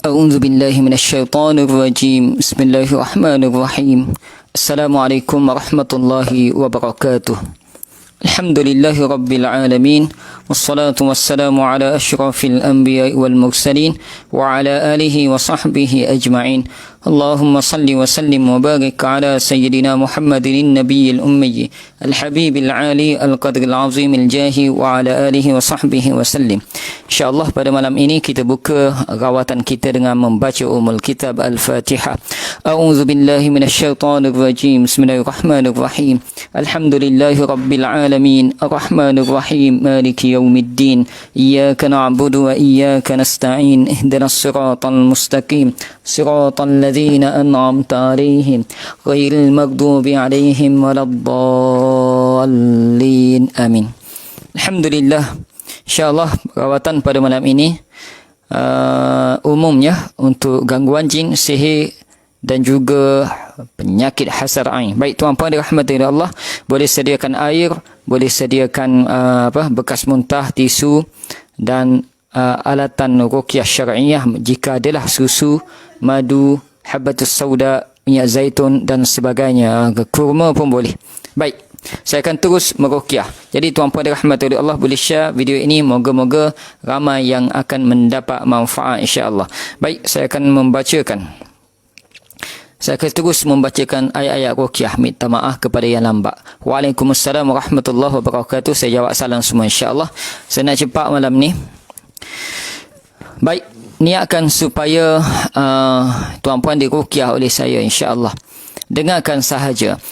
أعوذ بالله من الشيطان الرجيم بسم الله الرحمن الرحيم السلام عليكم ورحمة الله وبركاته الحمد لله رب العالمين والصلاة والسلام على أشرف الأنبياء والمرسلين وعلى آله وصحبه أجمعين اللهم صل وسلم وبارك على سيدنا محمد النبي الأمي الحبيب العالي القدر العظيم الجاه وعلى آله وصحبه وسلم. InsyaAllah pada malam ini kita buka rawatan kita dengan membaca Ummul Kitab Al-Fatihah. A'udzu billahi minasyaitonir rajim. Bismillahirrahmanirrahim. Alhamdulillahi rabbil alamin. Arrahmanir rahim. Maliki yaumiddin. Iyyaka na'budu wa iyyaka nasta'in. Ihdinas siratal mustaqim. Siratal ladzina an'amta 'alaihim ghairil maghdubi 'alaihim waladdallin. Amin. Alhamdulillah. InsyaAllah rawatan pada malam ini umumnya untuk gangguan jin, sihir dan juga penyakit hasar ain. Baik tuan-puan dirahmati Allah, boleh sediakan air, boleh sediakan bekas muntah, tisu dan alatan ruqyah syar'iyah jika adalah susu, madu, habatus sauda, minyak zaitun dan sebagainya. Kurma pun boleh. Baik. Saya akan terus meruqyah. Jadi tuan-puan dirahmati Allah, boleh share video ini, moga-moga ramai yang akan mendapat manfaat insya-Allah. Baik, saya akan membacakan. Saya akan terus membacakan ayat-ayat ruqyah. Minta maaf kepada yang lambat. Waalaikumsalam warahmatullahi wabarakatuh. Saya jawab salam semua insya-Allah. Saya nak cepat malam ni. Baik, niatkan supaya tuan-puan diruqyah oleh saya insya-Allah. Dengarkan sahaja.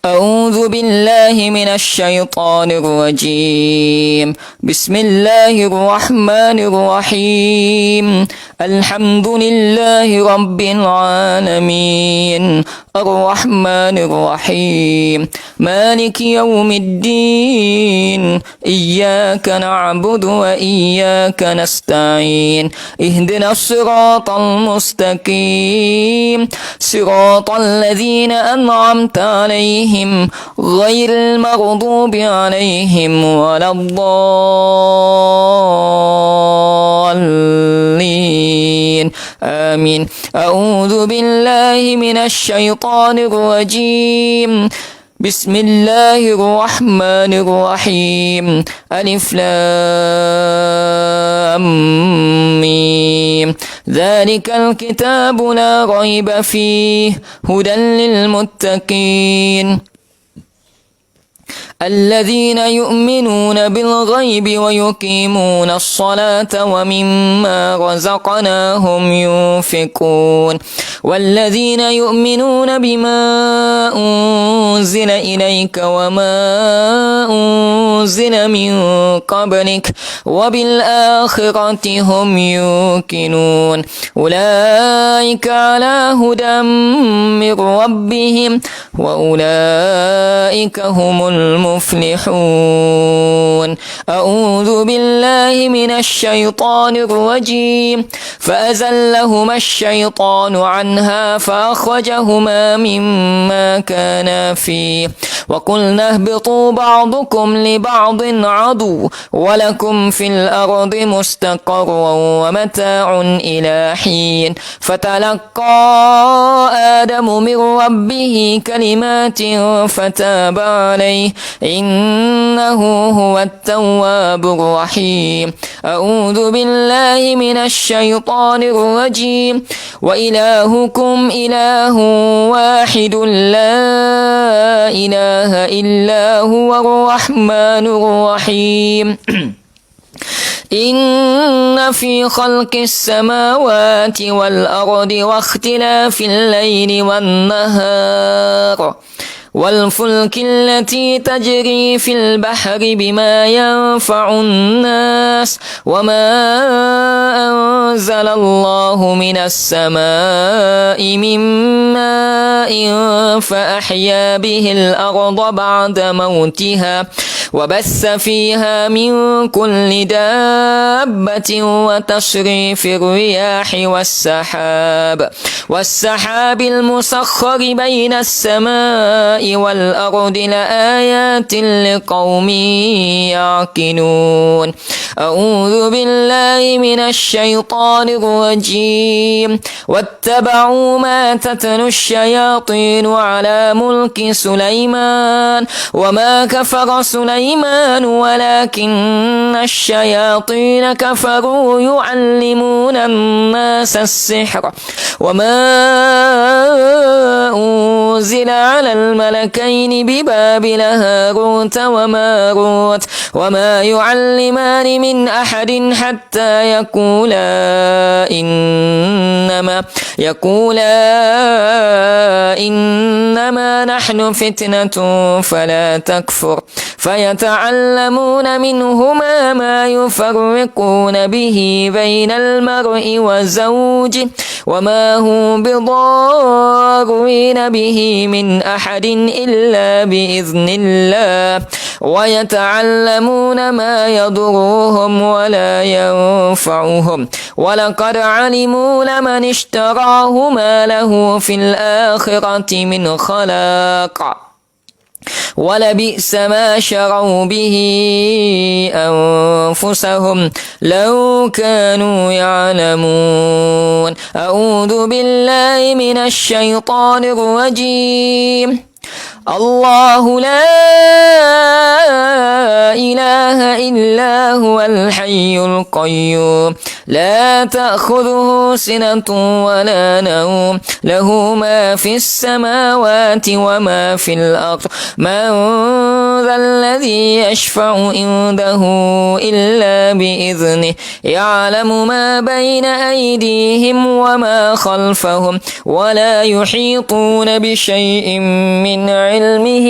أعوذ بالله من الشيطان الرجيم بسم الله الرحمن الرحيم الحمد لله رب العالمين الرحمن الرحيم مالك يوم الدين إياك نعبد وإياك نستعين اهدنا الصراط المستقيم صراط الذين أنعمت عليهم غير المغضوب عليهم ولا الضالين آمين. أعوذ بالله من الشيطان الرجيم بسم الله الرحمن الرحيم ألف لام ميم ذلك الكتاب لا ريب فيه هدى للمتقين الذين يؤمنون بالغيب ويقيمون الصلاة ومما رزقناهم ينفقون والذين يؤمنون بما أنزل إليك وما أنزل من قبلك وبالآخرة هم يوقنون أولئك على هدى من ربهم وأولئك هم المفلحون. أعوذ بالله من الشيطان الرجيم فأزلهما الشيطان عنها فأخرجهما مما كانا فيه وقلنا اهبطوا بعضكم لبعض عدو ولكم في الأرض مستقر ومتاع إلى حين فتلقى آدم من ربه كلمات فتاب عليه إنه هو التواب الرحيم. أعوذ بالله من الشيطان الرجيم وإلهكم إله واحد لا إله إلا هو الرحمن الرحيم. إن في خلق السماوات والأرض واختلاف الليل والنهار والفلك التي تجري في البحر بما ينفع الناس وما أنزل الله من السماء من ماء فأحيا به الأرض بعد موتها وبث فيها من كل دابة وتصريف الرياح والسحاب المسخر بين السماء والأرض لآيات لقوم يعقلون أعوذ بالله من الشيطان الرجيم واتبعوا ما تتلو الشياطين على ملك سليمان وما كفر سليمان ولكن الشياطين كفروا يعلمون الناس السحر وما أنزل على الملكين ببابل هاروت وماروت وما يعلمان من أحد حتى يقولا إنما نحن فتنة فلا تكفر فيتعلمون منهما ما يفرقون به بين المرء وزوجه وما هم بضارين به من أحد إلا بإذن الله ويتعلمون ما يضرهم ولا ينفعهم ولقد علموا لمن اشتراه ما له في الآخرة من خلاق ولبئس ما شروا به أنفسهم لو كانوا يعلمون أعوذ بالله من الشيطان الرجيم الله لا إله إلا هو الحي القيوم لا تأخذه سنة ولا نوم له ما في السماوات وما في الأرض من ذا الذي يشفع عنده إلا بإذنه يعلم ما بين أيديهم وما خلفهم ولا يحيطون بشيء من علمه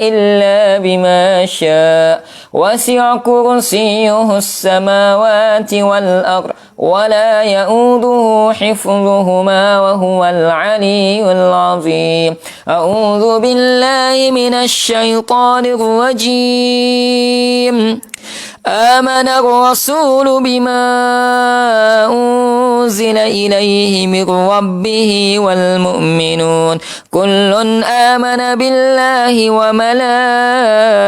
إلا بما شاء وسع كرسيه السماوات والأرض ولا يؤوده حفظهما وهو العلي العظيم أعوذ بالله من الشيطان الرجيم آمن الرسول بما أنزل إليه من ربه والمؤمنون كل آمن بالله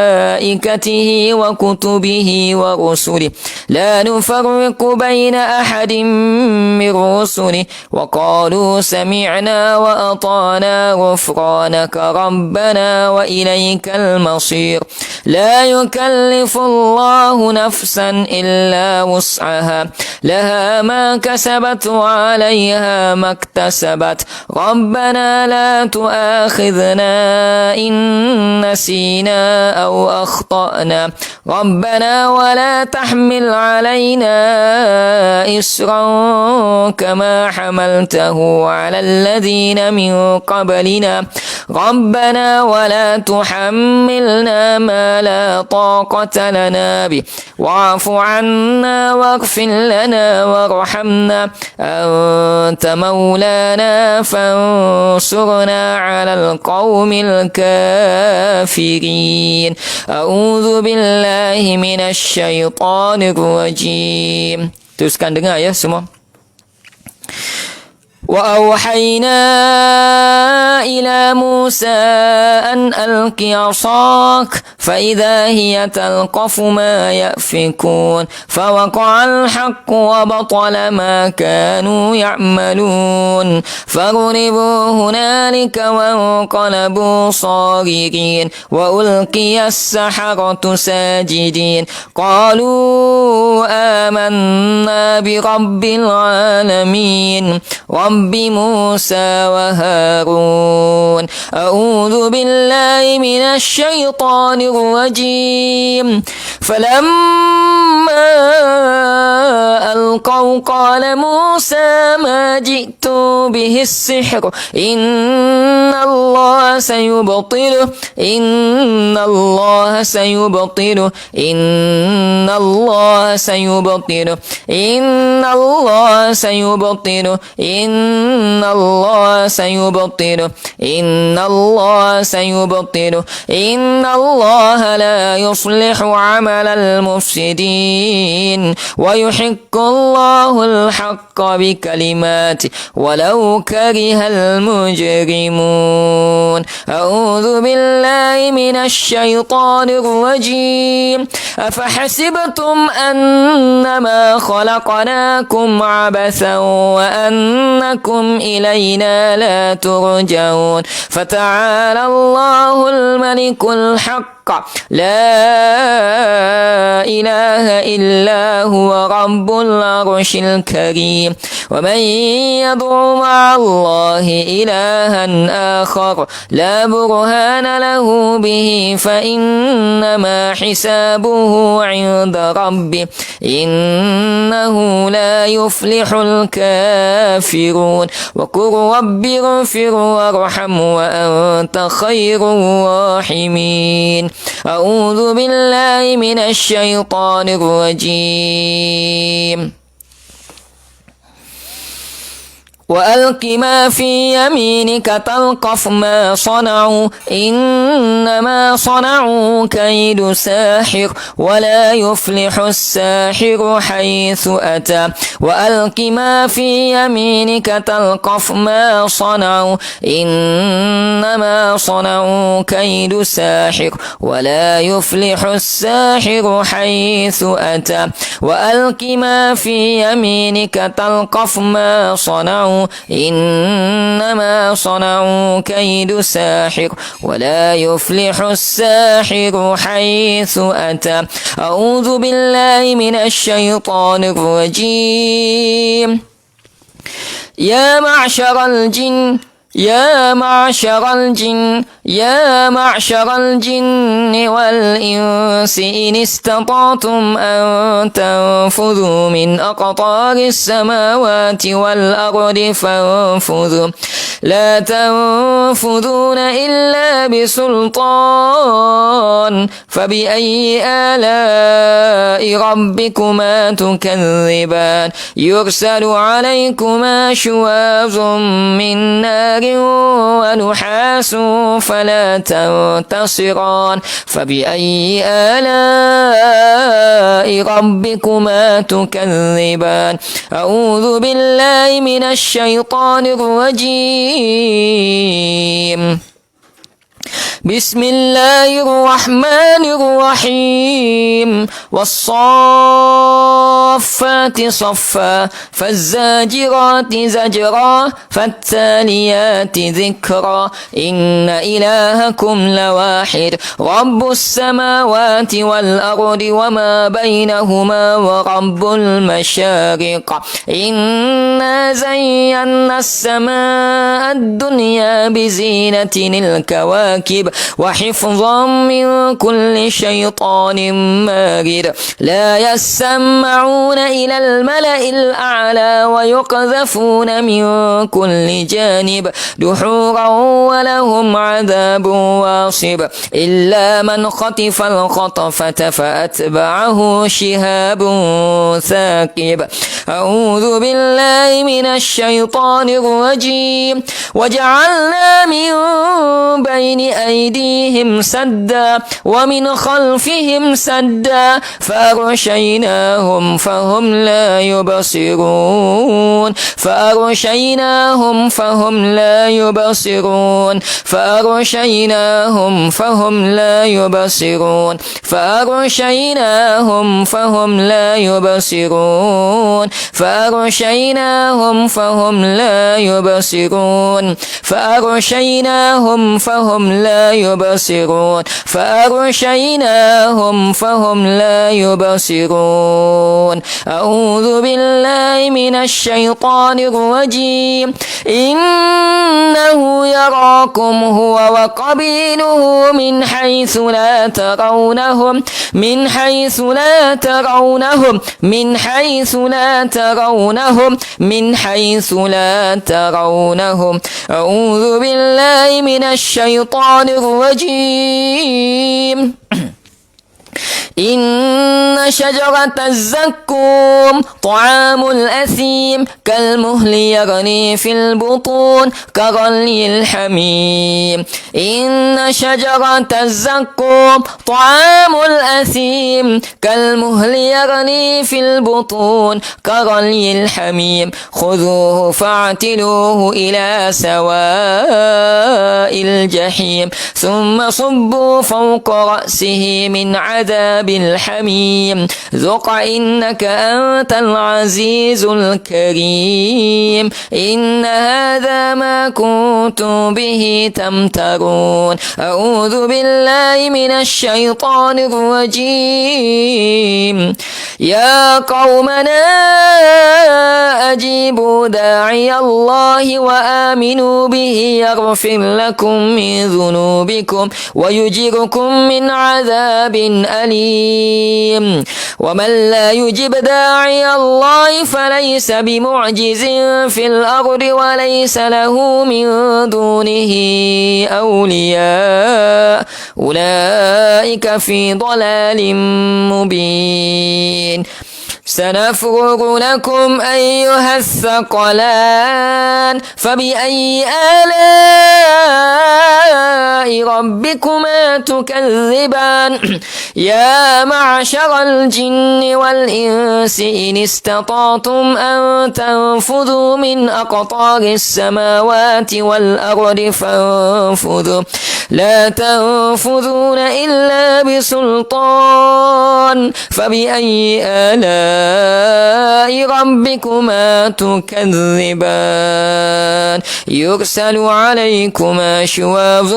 وملائكته وكتبه ورسله لا نفرق بين أحد من رسله وقالوا سمعنا وأطعنا غفرانك ربنا وإليك المصير لا يكلف الله نفسا إلا وسعها لها ما كسبت وعليها ما اكتسبت ربنا لا تؤاخذنا إن نسينا أو أخطأنا ربنا ولا تحمل علينا إسرا كما حملته على الذين من قبلنا ربنا ولا تحملنا ما لا طاقة لنا به واعف عنا واغفر لنا وارحمنا أنت مولانا فانصرنا على القوم الكافرين أعوذ بالله من الشيطان الرجيم. Teruskan dengar ya semua. وأوحينا إلى موسى أن ألق عصاك فإذا هي تلقف ما يأفكون فوقع الحق وبطل ما كانوا يعملون فغلبوا هنالك وانقلبوا صاغرين وألقي السحرة ساجدين قالوا آمنا برب العالمين رب موسى وهارون أعوذ بالله من الشيطان الرجيم فلما ألقوا قال موسى ما جئت به السحر إن الله سيبطله إن الله سيبطله إن الله سيبطله إن الله سيبطله إن إن الله سيبطله إن الله سيبطله إن الله لا يصلح عمل المفسدين ويحق الله الحق بكلماته ولو كره المجرمون. أعوذ بالله من الشيطان الرجيم. أفحسبتم أنما خلقناكم عبثا وأنكم إلينا لا ترجعون فتعالى الله الملك الحق لا إله إلا هو رب العرش الكريم. ومن يدع مع الله إلها آخر لا برهان له به فإنما حسابه عند ربه إنه لا يفلح الكافرون. وقل رب اغفر وارحم وأنت خير الراحمين. أعوذ بالله من الشيطان الرجيم. وألق ما في يمينك تلقف ما صنعوا إنما صنعوا كيد ساحر ولا يفلح الساحر حيث أتى. وألق ما في يمينك تلقف ما صنعوا إنما صنعوا كيد ساحر ولا يفلح الساحر حيث أتى. وألق ما في يمينك تلقف ما صنعوا إنما صنعوا كيد ساحر ولا يفلح الساحر حيث أتى. أعوذ بالله من الشيطان الرجيم. يا معشر الجن يا معشر الجن والإنس إن استطعتم أن تنفذوا من أقطار السماوات والأرض فانفذوا لا تنفذون إلا بسلطان. فبأي آلاء ربكما تكذبان يرسل عليكما شواظ من نار ونحاس فلا تنتصران. فبأي آلاء ربكما تكذبان. أعوذ بالله من الشيطان الرجيم. بسم الله الرحمن الرحيم. والصافات صفا فالزاجرات زجرا فالتاليات ذكرا إن إلهكم لواحد رب السماوات والأرض وما بينهما ورب المشارق. إنا زينا السماء الدنيا بزينة الكواكب وحفظا من كل شيطان مارد. لا يسمعون إلى الملأ الأعلى ويقذفون من كل جانب دحورا ولهم عذاب واصب إلا من خطف الخطفة فأتبعه شهاب ثاقب. أعوذ بالله من الشيطان الرجيم. وجعلنا من بين أيديهم سدا ومن خلفهم سدا فأغشيناهم فهم لا يبصرون فأغشيناهم فهم لا يبصرون فأغشيناهم فهم لا يبصرون فأغشيناهم فهم لا يبصرون فأغشيناهم فهم لا يبصرون فأغشيناهم فهم لا يبصرون فأغشيناهم فهم لا يبصرون. أعوذ بالله من الشيطان الرجيم. إنه يراكم هو وقبيله من حيث لا ترونهم من حيث لا ترونهم من حيث لا ترونهم من حيث لا ترونهم. أعوذ بالله من الشيطان الرجيم. إن شجرة الزقوم طعام الأثيم كالمهل يغلي في البطون كغلي الحميم. إن شجرة الزقوم طعام الأثيم كالمهل يغلي في البطون كغلي الحميم. خذوه فاعتلوه إلى سواء الجحيم ثم صبوا فوق رأسه من عذاب الحميم ذق إنك أنت العزيز الكريم. إن هذا ما كنتم به تمترون. أعوذ بالله من الشيطان الرجيم. يا قومنا أجيبوا داعي الله وآمنوا به يغفر لكم من ذنوبكم ويجركم من عذاب أليم. ومن لا يجب داعي الله فليس بمعجز في الأرض وليس له من دونه أولياء أولئك في ضلال مبين. سنفرغ لكم أيها الثقلان فبأي آلاء ربكما تكذبان. يا معشر الجن والإنس إن استطعتم أن تنفذوا من أقطار السماوات والأرض فانفذوا لا تنفذون إلا بسلطان. فبأي آلاء ربكما تكذبان. يرسل عليكما شواظ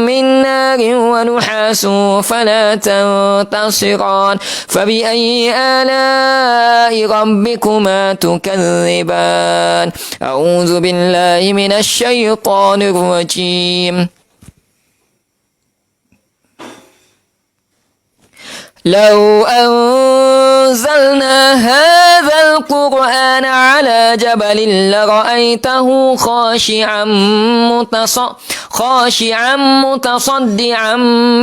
من نار ونحاس فلا تنتصران. فبأي آلاء ربكما تكذبان. أعوذ بالله من الشيطان الرجيم. لو أنزلنا هذا القرآن على جبل لرأيته خاشعا متصدعا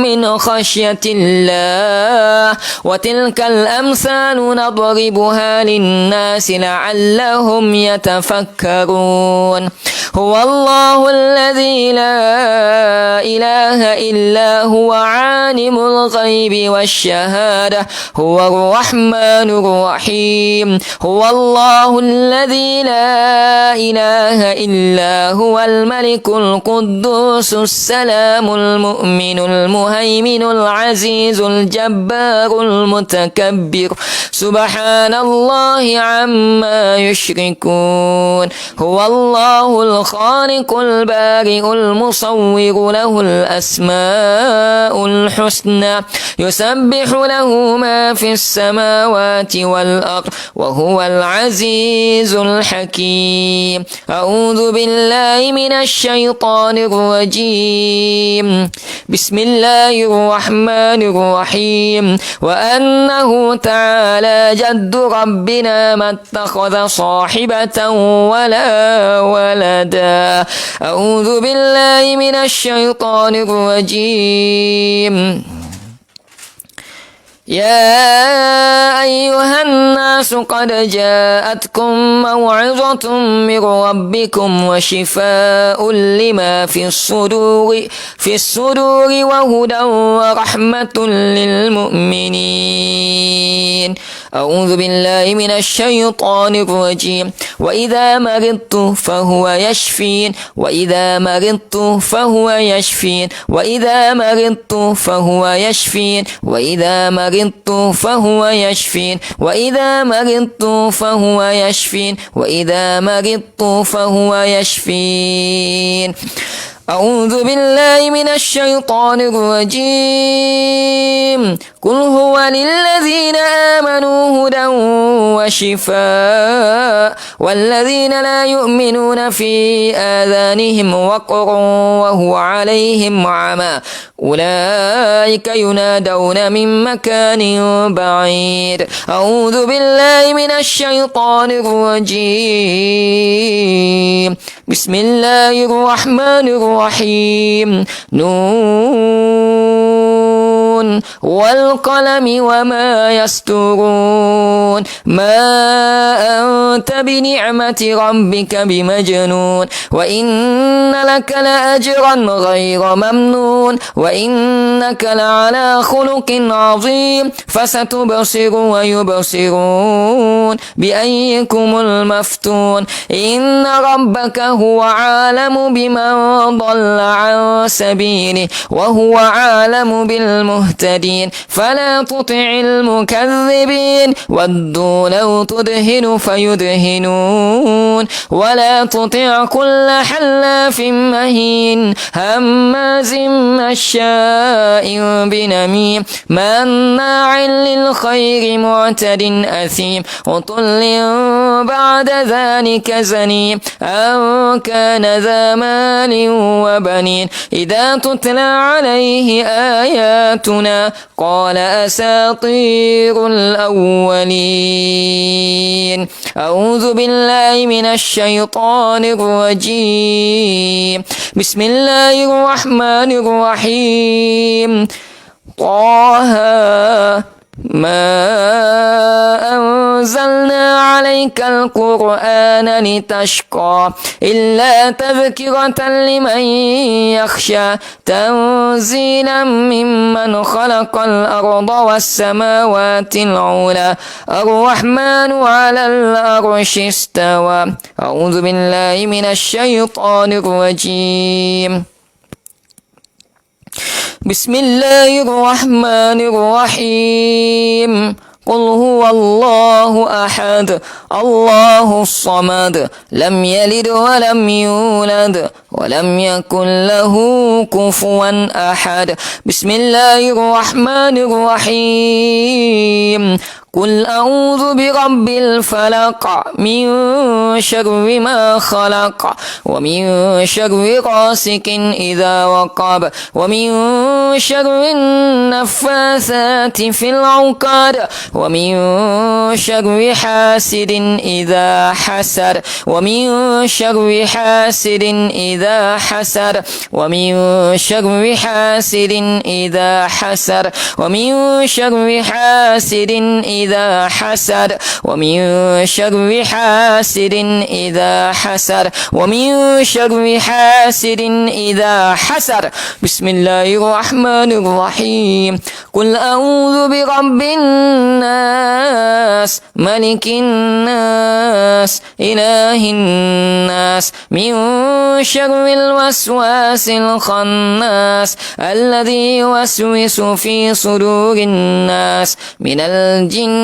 من خشية الله. وتلك الأمثال نضربها للناس لعلهم يتفكرون. هو الله الذي لا إله إلا هو عالم الغيب والشهادة هو الرحمن الرحيم. هو الله الذي لا إله إلا هو الملك القدوس السلام المؤمن المهيمن العزيز الجبار المتكبر سبحان الله عما يشركون. هو الله الخالق البارئ المصور له الأسماء الحسنى يسبح له ما في السماوات والأرض وهو العزيز الحكيم. أعوذ بالله من الشيطان الرجيم. بسم الله الرحمن الرحيم. وأنه تعالى جد ربنا ما اتخذ صاحبة ولا ولدا. أعوذ بالله من الشيطان الرجيم. يا أيها الناس قد جاءتكم موعظة من ربكم وشفاء لما في الصدور وهدى ورحمة للمؤمنين. أعوذ بالله من الشيطان الرجيم. وإذا مرضت فهو يشفين. وإذا مرضت فهو يشفين. وإذا مرضت فهو يشفين. وإذا مرضت فهو يشفين. وإذا مرضت فهو يشفين. وإذا مرضت فهو يشفين. أعوذ بالله من الشيطان الرجيم. قل هو للذين آمنوا هدى وشفاء والذين لا يؤمنون في آذانهم وقر وهو عليهم عمى أولئك ينادون من مكان بعيد. أعوذ بالله من الشيطان الرجيم. بسم الله الرحمن الرحيم. نون والقلم وما يسطرون ما أنت بنعمة ربك بمجنون وإن لك لأجرا غير ممنون وإنك لعلى خلق عظيم فستبصر ويبصرون بأيكم المفتون إن ربك هو عالم بمن ضل عن سبيله وهو عالم بالمهتدين فلا تطع المكذبين ودوا لو تدهن فيدهنون ولا تطع كل حلاف مهين هماز مشاء بنميم مناع للخير معتد أثيم عتل بعد ذلك زنيم أن كان ذا مال وبنين إذا تتلى عليه آياتنا قال أساطير الأولين أعوذ بالله من الشيطان الرجيم بسم الله الرحمن الرحيم طه ما أنزلنا عليك القرآن لتشقى إلا تذكرة لمن يخشى تنزيلا ممن خلق الأرض والسماوات العلى الرحمن على العرش استوى أعوذ بالله من الشيطان الرجيم بسم الله الرحمن الرحيم قل هو الله أحد الله الصمد لم يلد ولم يولد ولم يكن له كفوا أحد بسم الله الرحمن الرحيم قل أعوذ برب الفلق من شر ما خلق ومن شر غاسق إذا وقب ومن شر النفاثات في العقد ومن شر حاسد إذا حسد ومن شر حاسد إذا حسد ومن شر حاسد إذا حسد ومن شر حاسد إذا حسد ومن شر حاسد إذا حسد ومن شر حاسد إذا حسد بسم الله الرحمن الرحيم قل أعوذ برب الناس ملك الناس إله الناس من شر الوسواس الخناس الذي يوسوس في صدور الناس من الجنة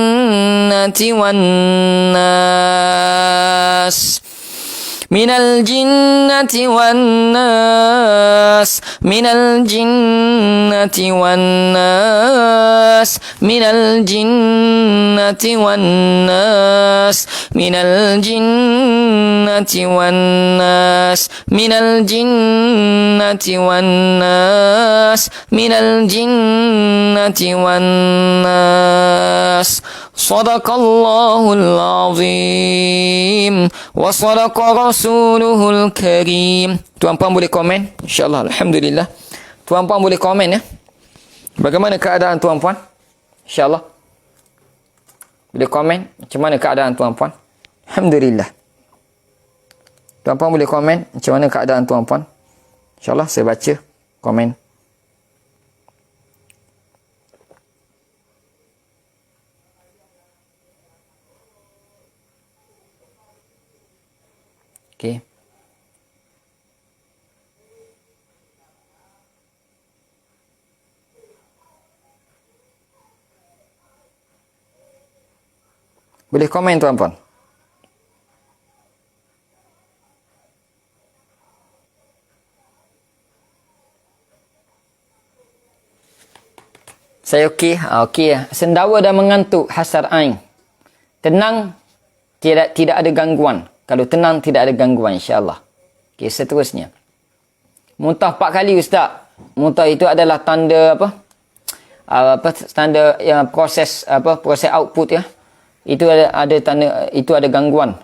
والناس من الجنة والناس من الجنة والناس من الجنة والناس من الجنة والناس من الجنة والناس من الجنة والناس صدق الله العظيم وصدق رسوله الكريم. Tuan-puan boleh komen? InsyaAllah, Alhamdulillah. Tuan-puan boleh komen ya. Bagaimana keadaan tuan-puan? InsyaAllah. Boleh komen? Macam mana keadaan tuan-puan? Alhamdulillah. Tuan-puan boleh komen? Macam mana keadaan tuan-puan? InsyaAllah saya baca komen. Okay. Boleh komen tuan-puan. Saya okey. Okey. Sendawa dan mengantuk hasar ain. Tenang, tidak ada gangguan. Kalau tenang, tidak ada gangguan, insya-Allah. Okey, seterusnya. Muntah 4 kali, Ustaz. Muntah itu adalah tanda apa? Tanda yang proses output ya. Itu ada tanda, itu ada gangguan.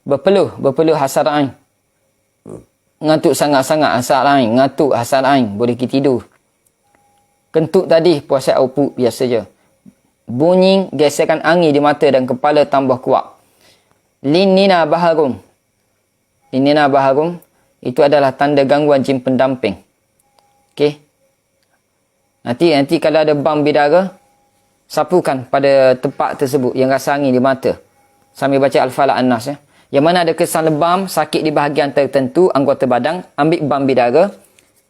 Berpeluh hasar ain. Ngantuk sangat-sangat hasar ain, ngantuk hasar ain, boleh kita tidur. Kentut tadi proses output biasa je. Bunyi gesekan angin di mata dan kepala tambah kuat. Linina baharum. Linina baharum itu adalah tanda gangguan jin pendamping. Okey. Nanti kalau ada bam bidara, sapukan pada tempat tersebut yang rasa angin di mata. Sambil baca Al-Falaq An-Nas ya. Yang mana ada kesan lebam, sakit di bahagian tertentu anggota badan, ambil bam bidara,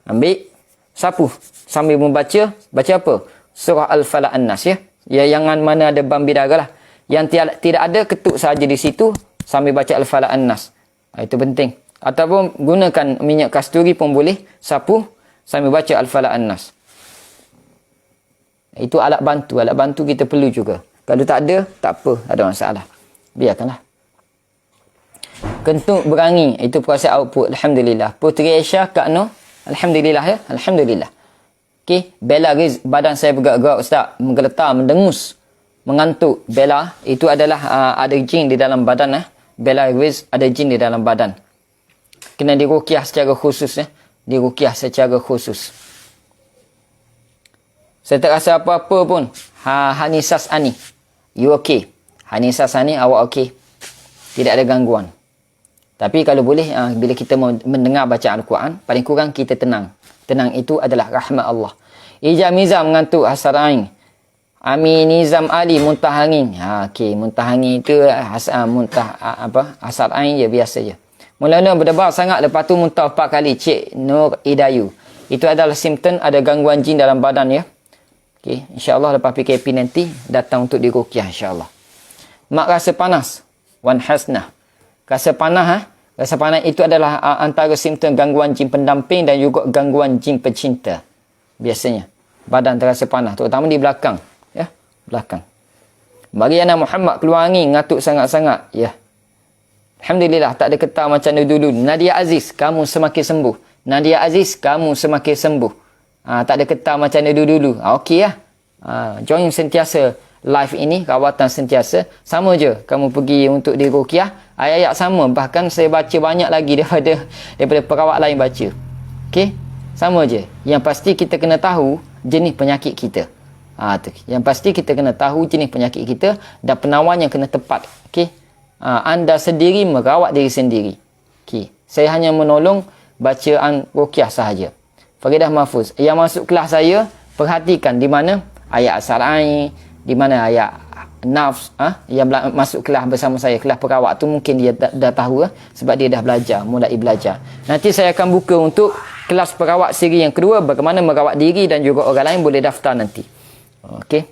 ambil, sapu. Sambil membaca, baca apa? Surah Al-Falaq An-Nas ya. Yang mana ada bam bidara lah. Yang tidak ada, ketuk saja di situ, sambil baca Al-Falaq An-Nas. Itu penting. Ataupun gunakan minyak kasturi pun boleh, sapu, sambil baca Al-Falaq An-Nas. Itu alat bantu kita perlu juga. Kalau tak ada, tak apa, ada masalah. Biarkanlah. Kentut berangin, itu proses output. Alhamdulillah. Puteri Aisyah, Kak Noh, alhamdulillah ya. Alhamdulillah. Okey, Bella Riz, badan saya bergerak-gerak Ustaz, menggeletar, mendengus, mengantuk. Bella, itu adalah ada jin di dalam badan Bella Riz, ada jin di dalam badan. Kena diruqyah secara khusus Diruqyah secara khusus. Saya tak rasa apa-apa pun. Hanisas Ani, you okay? Hanisas Ani, awak okay? Tidak ada gangguan. Tapi kalau boleh, bila kita mendengar bacaan Al-Quran, paling kurang kita tenang. Tenang itu adalah rahmat Allah. Ijam Nizam mengantuk hasar ain. Amin Nizam Ali muntah angin. Okey, muntah angin itu hasar ain je, biasa je. Mula-mula berdebar sangat, lepas tu muntah 4 kali. Cik Nur Idayu. Itu adalah simptom ada gangguan jin dalam badan ya. Okey, insya-Allah lepas PKP nanti datang untuk diruqyah insya-Allah. Mak rasa panas. Wan Hasnah. Rasa panas Rasa panas itu adalah antara simptom gangguan jin pendamping dan juga gangguan jin pencinta. Biasanya badan terasa panas, terutama di belakang ya, belakang. Mariana Muhammad keluar angin, ngatuk sangat-sangat ya. Alhamdulillah, tak ada getar macam dulu. Nadia Aziz, kamu semakin sembuh. Nadia Aziz, kamu semakin sembuh. Tak ada getar macam dulu. Okey ya. Join sentiasa live ini, rawatan sentiasa. Sama je kamu pergi untuk diruqyah, ayat-ayat sama. Bahkan saya baca banyak lagi daripada perawat lain baca. Okey? Sama je. Yang pasti kita kena tahu jenis penyakit kita. Yang pasti kita kena tahu jenis penyakit kita dan penawan yang kena tepat. Okey? Anda sendiri merawat diri sendiri. Okey. Saya hanya menolong bacaan ruqyah sahaja. Faridah Mahfuz. Yang masuk kelas saya, perhatikan di mana ayat asal-ain, di mana ayat nafs yang masuk kelas bersama saya, kelas perawat tu mungkin dia dah tahu sebab dia dah mulai belajar. Nanti saya akan buka untuk kelas perawat siri yang kedua, bagaimana merawat diri dan juga orang lain boleh daftar nanti. Okey.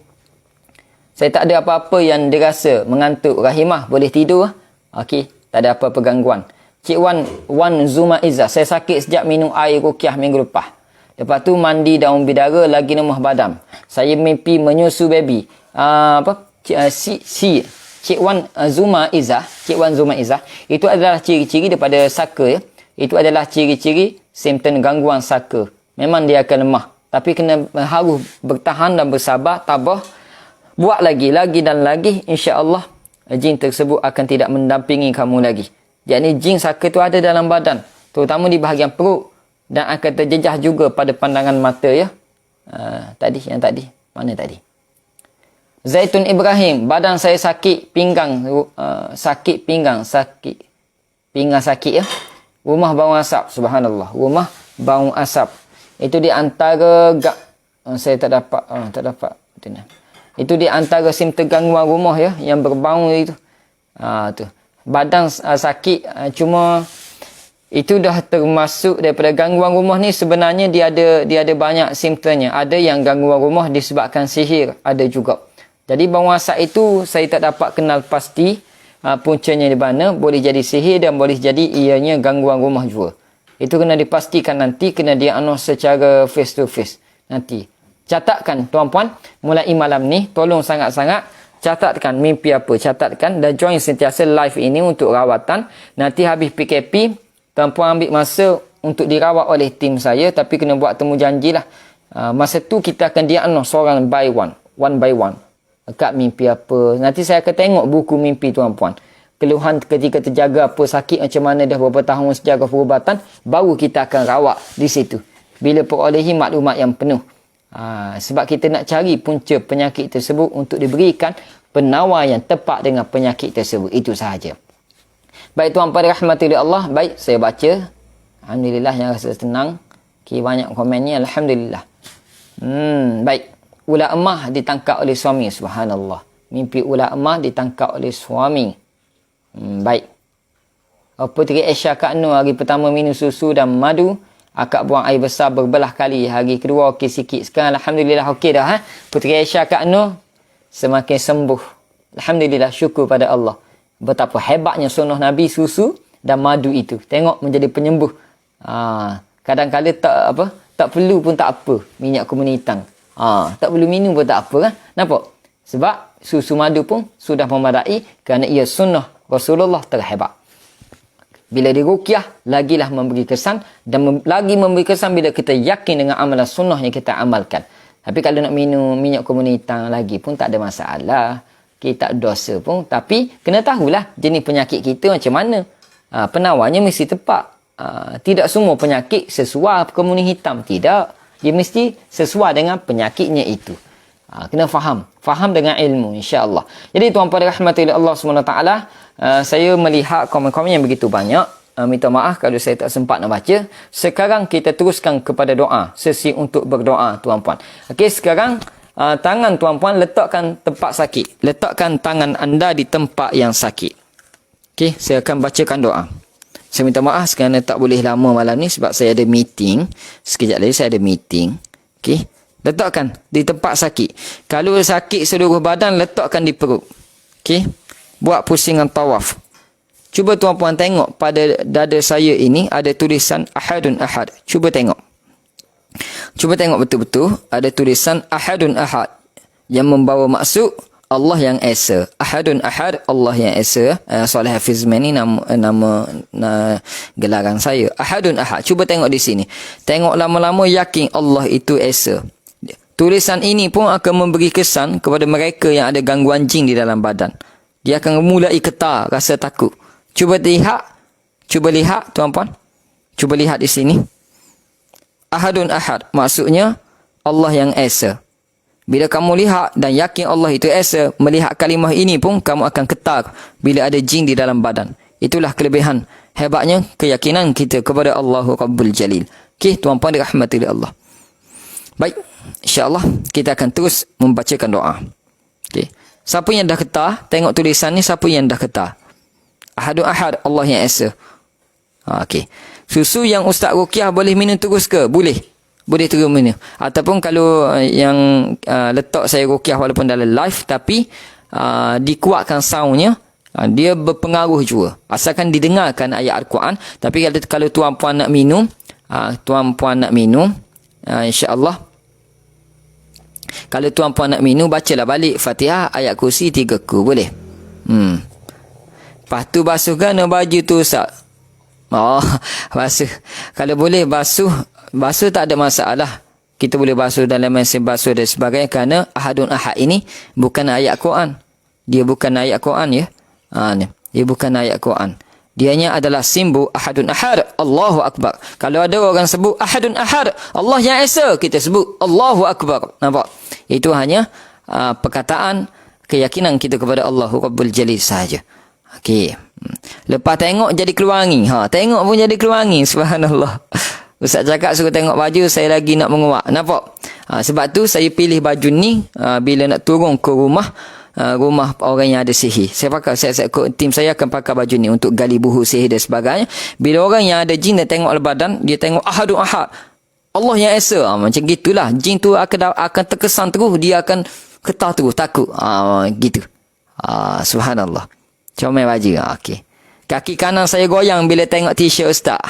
Saya tak ada apa-apa yang dirasa mengantuk. Rahimah boleh tidur. Okey, tak ada apa-apa gangguan. Cik Wan Zuma Izzah, saya sakit sejak minum air ruqyah minggu lepas. Lepas tu mandi daun bidara lagi nemah badan. Saya mimpi menyusu baby. Cik Wan Zuma Izzah, itu adalah ciri-ciri daripada saka ya. Itu adalah ciri-ciri simptom gangguan saka. Memang dia akan lemah, tapi kena harus bertahan dan bersabar, tabah. Buat lagi dan lagi, insya-Allah jin tersebut akan tidak mendampingi kamu lagi. Jadi jin saka tu ada dalam badan, terutama di bahagian perut, dan akan terjejah juga pada pandangan mata ya. Yang tadi mana tadi? Zaitun Ibrahim, badan saya sakit, pinggang sakit ya. Rumah bau asap, subhanallah. Rumah bau asap. Itu di antara saya tak dapat. Itu di antara simptom gangguan rumah ya, yang berbau itu. Tu. Badan sakit, cuma itu dah termasuk daripada gangguan rumah ni. Sebenarnya dia ada banyak simptomnya. Ada yang gangguan rumah disebabkan sihir, ada juga. Jadi bau asap itu saya tak dapat kenal pasti puncanya di mana. Boleh jadi sihir dan boleh jadi ianya gangguan rumah juga. Itu kena dipastikan nanti, kena diagnos secara face to face nanti. Catatkan tuan-puan, mulai malam ni tolong sangat-sangat catatkan mimpi apa, catatkan dan join sentiasa live ini untuk rawatan. Nanti habis PKP, tuan-puan ambil masa untuk dirawat oleh tim saya, tapi kena buat temu janjilah. Masa tu kita akan diagnos one by one. Akak mimpi apa. Nanti saya akan tengok buku mimpi tuan-puan. Keluhan ketika terjaga apa, sakit macam mana, dah berapa tahun sejaga perubatan, baru kita akan rawat di situ. Bila perolehi maklumat yang penuh. Sebab kita nak cari punca penyakit tersebut untuk diberikan penawar yang tepat dengan penyakit tersebut. Itu sahaja. Baik tuan-puan dirahmati oleh Allah. Baik, saya baca. Alhamdulillah yang rasa tenang. Okay, banyak komennya. Alhamdulillah. Baik. Ular emah ditangkap oleh suami. Subhanallah. Mimpi ular emah ditangkap oleh suami. Baik. Puteri Aisyah Kak Nur hari pertama minum susu dan madu. Akak buang air besar berbelah kali. Hari kedua okey sikit. Sekarang Alhamdulillah okey dah. Puteri Aisyah Kak Nur semakin sembuh. Alhamdulillah, syukur pada Allah. Betapa hebatnya sunnah Nabi susu dan madu itu. Tengok menjadi penyembuh. Kadang-kadang tak perlu pun tak apa minyak kumin hitam. Tak perlu minum pun tak apa kan. Nampak? Sebab susu madu pun sudah memadai kerana ia sunnah Rasulullah terhebat. Bila diruqyah, lagilah memberi kesan dan lagi memberi kesan bila kita yakin dengan amalan sunnah yang kita amalkan. Tapi kalau nak minum minyak kumin hitam lagi pun tak ada masalah. Kita tak dosa pun. Tapi kena tahulah jenis penyakit kita macam mana. Penawarnya mesti tepat. Tidak semua penyakit sesuai kumin hitam. Tidak. Dia mesti sesuai dengan penyakitnya itu. Kena faham. Faham dengan ilmu, insya-Allah. Jadi tuan-puan dirahmati oleh Allah SWT, saya melihat komen-komen yang begitu banyak. Minta maaf kalau saya tak sempat nak baca. Sekarang kita teruskan kepada doa. Sesi untuk berdoa, tuan-puan. Okey, sekarang tangan tuan-puan letakkan tempat sakit. Letakkan tangan anda di tempat yang sakit. Okey, saya akan bacakan doa. Saya minta maaf kerana tak boleh lama malam ni sebab saya ada meeting. Sekejap lagi saya ada meeting. Okey. Letakkan di tempat sakit. Kalau sakit seluruh badan, letakkan di perut. Okey. Buat pusingan tawaf. Cuba tuan-puan tengok pada dada saya ini ada tulisan Ahadun Ahad. Cuba tengok. Cuba tengok betul-betul ada tulisan Ahadun Ahad yang membawa maksud Allah yang Esa. Ahadun Ahad, Allah yang Esa. Saleh Hafizman ni nama gelaran saya. Ahadun Ahad. Cuba tengok di sini. Tengok lama-lama yakin Allah itu Esa. Tulisan ini pun akan memberi kesan kepada mereka yang ada gangguan jin di dalam badan. Dia akan mulai getar, rasa takut. Cuba lihat. Cuba lihat, tuan-puan. Cuba lihat di sini. Ahadun Ahad. Maksudnya, Allah yang Esa. Bila kamu lihat dan yakin Allah itu Esa, melihat kalimah ini pun kamu akan getar bila ada jin di dalam badan. Itulah kelebihan. Hebatnya keyakinan kita kepada Allahu Rabbul Jalil. Okey, tuan-puan dirahmati oleh Allah. Baik, insya-Allah kita akan terus membacakan doa. Okey. Siapa yang dah getar, tengok tulisan ni, siapa yang dah getar? Ahadun Ahad, Allah yang Esa. Okey. Susu yang Ustaz Ruqyah boleh minum terus ke? Boleh. Boleh terus minum. Ataupun kalau yang letak saya Ruqyah walaupun dalam live tapi dikuatkan soundnya, dia berpengaruh juga. Asalkan didengarkan ayat Al-Quran. Tapi kalau tuan-puan nak minum, insya-Allah kalau tuan-puan nak minum, bacalah balik Fatihah, ayat kursi 3 ku. Boleh? Lepas tu basuh gana baju tu, Ustaz. Basuh. Kalau boleh basuh tak ada masalah. Kita boleh basuh dalam mesin basuh dan sebagainya kerana Ahadun Ahad ini bukan ayat Quran. Dia bukan ayat Quran, ya. Dia bukan ayat Quran. Dianya adalah simbol Ahadun Ahad, Allahu Akbar. Kalau ada orang sebut Ahadun Ahad, Allah yang Esa, kita sebut Allahu Akbar. Nampak? Itu hanya perkataan keyakinan kita kepada Allahu Rabbul Jalil sahaja. Okey. Lepas tengok jadi keluar angin. Tengok pun jadi keluar angin. Subhanallah. Ustaz cakap suruh tengok baju, saya lagi nak menguak. Nampak? Sebab tu saya pilih baju ni bila nak turun ke rumah orang yang ada sihir. Saya tim saya akan pakai baju ni untuk gali buhu sihir dan sebagainya. Bila orang yang ada jin dia tengok badan, dia tengok Ahadun Ahad, Allah yang Esa. Macam gitulah. Jin tu akan terkesan terus, dia akan ketar terus, takut. Gitu. Subhanallah. Comel baju. Okey. Kaki kanan saya goyang bila tengok t-shirt Ustaz.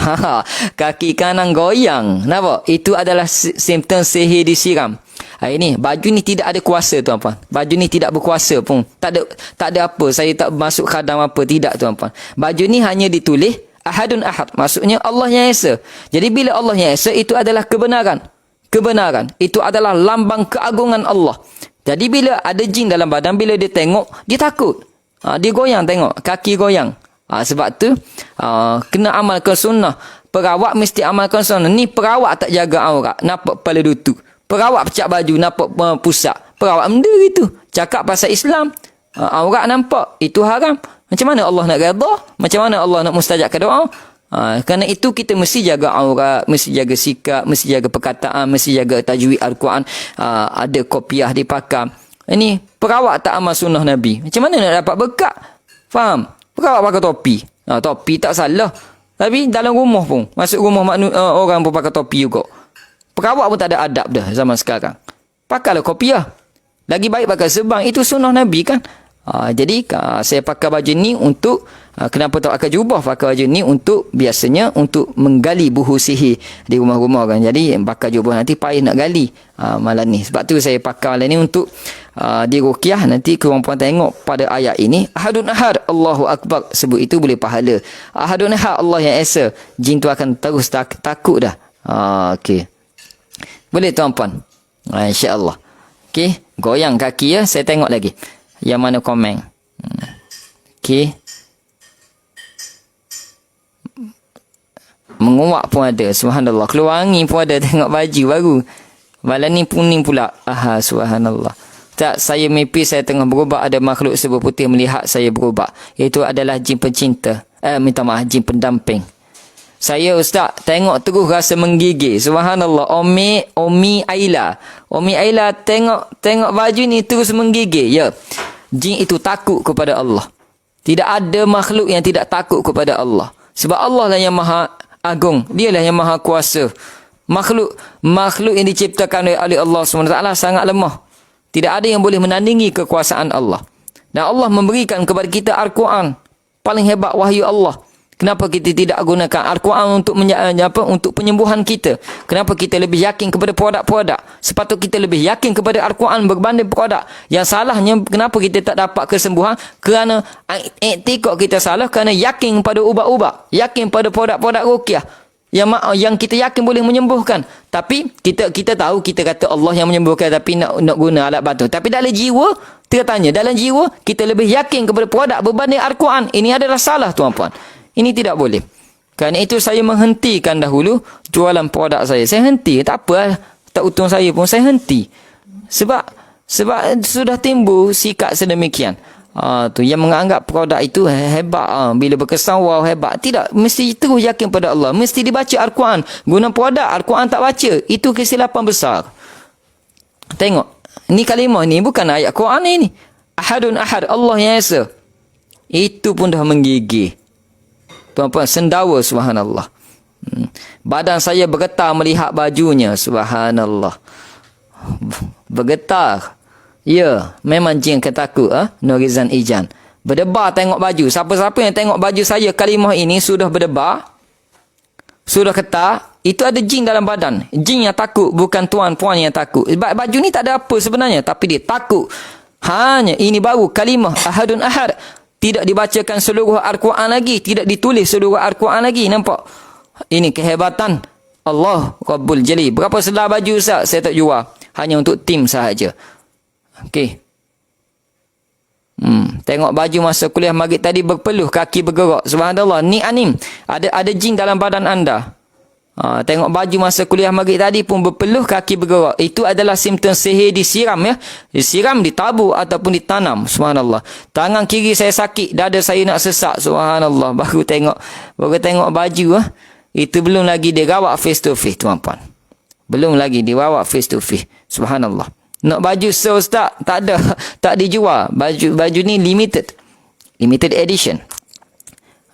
Kaki kanan goyang. Nampak? Itu adalah simptom sihir disiram. Ini baju ni tidak ada kuasa, tuan-puan. Baju ni tidak berkuasa pun. Tak ada apa. Saya tak masuk khadam apa, tidak, tuan-puan. Baju ni hanya ditulis Ahadun Ahad. Maksudnya Allah yang Esa. Jadi bila Allah yang Esa, itu adalah kebenaran. Kebenaran. Itu adalah lambang keagungan Allah. Jadi bila ada jin dalam badan, bila dia tengok, dia takut. Dia goyang tengok. Kaki goyang. Sebab tu kena amalkan sunnah. Perawat mesti amalkan sunnah. Ni perawat tak jaga aurat. Nampak kepala lutut. Perawat pecah baju, nampak pusat. Perawat benda gitu. Cakap pasal Islam, aurat nampak, itu haram. Macam mana Allah nak redha? Macam mana Allah nak mustajabkan doa? Kerana itu kita mesti jaga aurat, mesti jaga sikap, mesti jaga perkataan, mesti jaga tajwid Al-Quran, ada kopiah dipakai. Ini perawat tak amal sunnah Nabi. Macam mana nak dapat berkat? Faham? Perawat pakai topi. Topi tak salah. Tapi dalam rumah pun, masuk rumah orang pun pakai topi juga. Perawat pun tak ada adab dah zaman sekarang. Pakailah kopiah. Lagi baik pakai sebang. Itu sunnah Nabi kan. Jadi saya pakai baju ni untuk kenapa tak pakai jubah? Pakai baju ni untuk biasanya untuk menggali buhu sihir di rumah-rumah kan. Jadi pakai jubah nanti payah nak gali malam ni. Sebab tu saya pakai malam ni untuk di ruqyah. Nanti korang tengok pada ayat ini, Ahadun Ahad, Allahu Akbar, sebut itu boleh pahala. Ahadun Ahad, Allah yang Esa, jin tu akan terus takut dah. Okey. Boleh tuan-puan? InsyaAllah. Okey, goyang kaki ya. Saya tengok lagi. Yang mana komen? Okey. Menguak pun ada. Subhanallah. Keluar angin pun ada. Tengok baju baru. Malam ni puning pula. Subhanallah. Tak, saya mimpi saya tengah berubah. Ada makhluk serba putih melihat saya berubah. Itu adalah jin pencinta. Minta maaf, jin pendamping. Saya ustaz tengok terus rasa menggigil. Subhanallah. Umi Aila. Umi Aila tengok baju ni terus menggigil. Ya. Jin itu takut kepada Allah. Tidak ada makhluk yang tidak takut kepada Allah. Sebab Allah lah yang maha agung. Dialah yang maha kuasa. Makhluk yang diciptakan oleh Allah SWT sangat lemah. Tidak ada yang boleh menandingi kekuasaan Allah. Dan Allah memberikan kepada kita Al-Quran. Paling hebat wahyu Allah. Kenapa kita tidak gunakan Al-Quran untuk penyembuhan kita? Kenapa kita lebih yakin kepada produk-produk? Sepatut kita lebih yakin kepada Al-Quran berbanding produk. Yang salahnya, kenapa kita tak dapat kesembuhan? Kerana iktikad kita salah, kerana yakin pada ubat-ubat. Yakin pada produk-produk ruqyah. Yang kita yakin boleh menyembuhkan. Tapi kita tahu, kita kata Allah yang menyembuhkan, tapi nak guna alat batu. Tapi dalam jiwa, kita tanya, dalam jiwa, kita lebih yakin kepada produk berbanding Al-Quran. Ini adalah salah tuan-puan. Ini tidak boleh. Kerana itu saya menghentikan dahulu jualan produk saya. Saya henti. Tak apa. Tak untung saya pun. Saya henti. Sebab sudah timbul sikap sedemikian. Tu yang menganggap produk itu hebat. Bila berkesan, wow, hebat. Tidak. Mesti terus yakin pada Allah. Mesti dibaca Al-Quran. Guna produk. Al-Quran tak baca. Itu kesilapan besar. Tengok. Ni kalimah ni bukan ayat Quran ini. Ahadun Ahad. Allah yang Esa. Itu pun dah menggigih. Tuan-puan, sendawa, subhanallah. Badan saya bergetar melihat bajunya, subhanallah. Bergetar. Ya, memang jin akan takut. Nurizan Ijan. Berdebar tengok baju. Siapa-siapa yang tengok baju saya kalimah ini sudah berdebar, sudah ketar, itu ada jin dalam badan. Jin yang takut, bukan tuan-puan yang takut. Baju ni tak ada apa sebenarnya, tapi dia takut. Hanya ini baru kalimah Ahadun Ahad. Tidak dibacakan seluruh Al-Quran lagi. Tidak ditulis seluruh Al-Quran lagi. Nampak? Ini kehebatan Allah Rabbul Jali. Berapa selah baju Ustaz? Saya tak jual. Hanya untuk tim sahaja. Okey. Tengok baju masa kuliah maghrib tadi berpeluh. Kaki bergerak. Subhanallah. Ni anim. Ada jin dalam badan anda. Tengok baju masa kuliah maghrib tadi pun berpeluh, kaki bergerak. Itu adalah simptom sihir disiram ya. Disiram, ditabur ataupun ditanam. Subhanallah. Tangan kiri saya sakit, dada saya nak sesak. Subhanallah. Baru tengok baju Itu belum lagi dirawat face to face tuan-puan. Belum lagi dirawat face to face. Subhanallah. Nak baju so Ustaz? Tak ada. Tak dijual. Baju ni limited edition.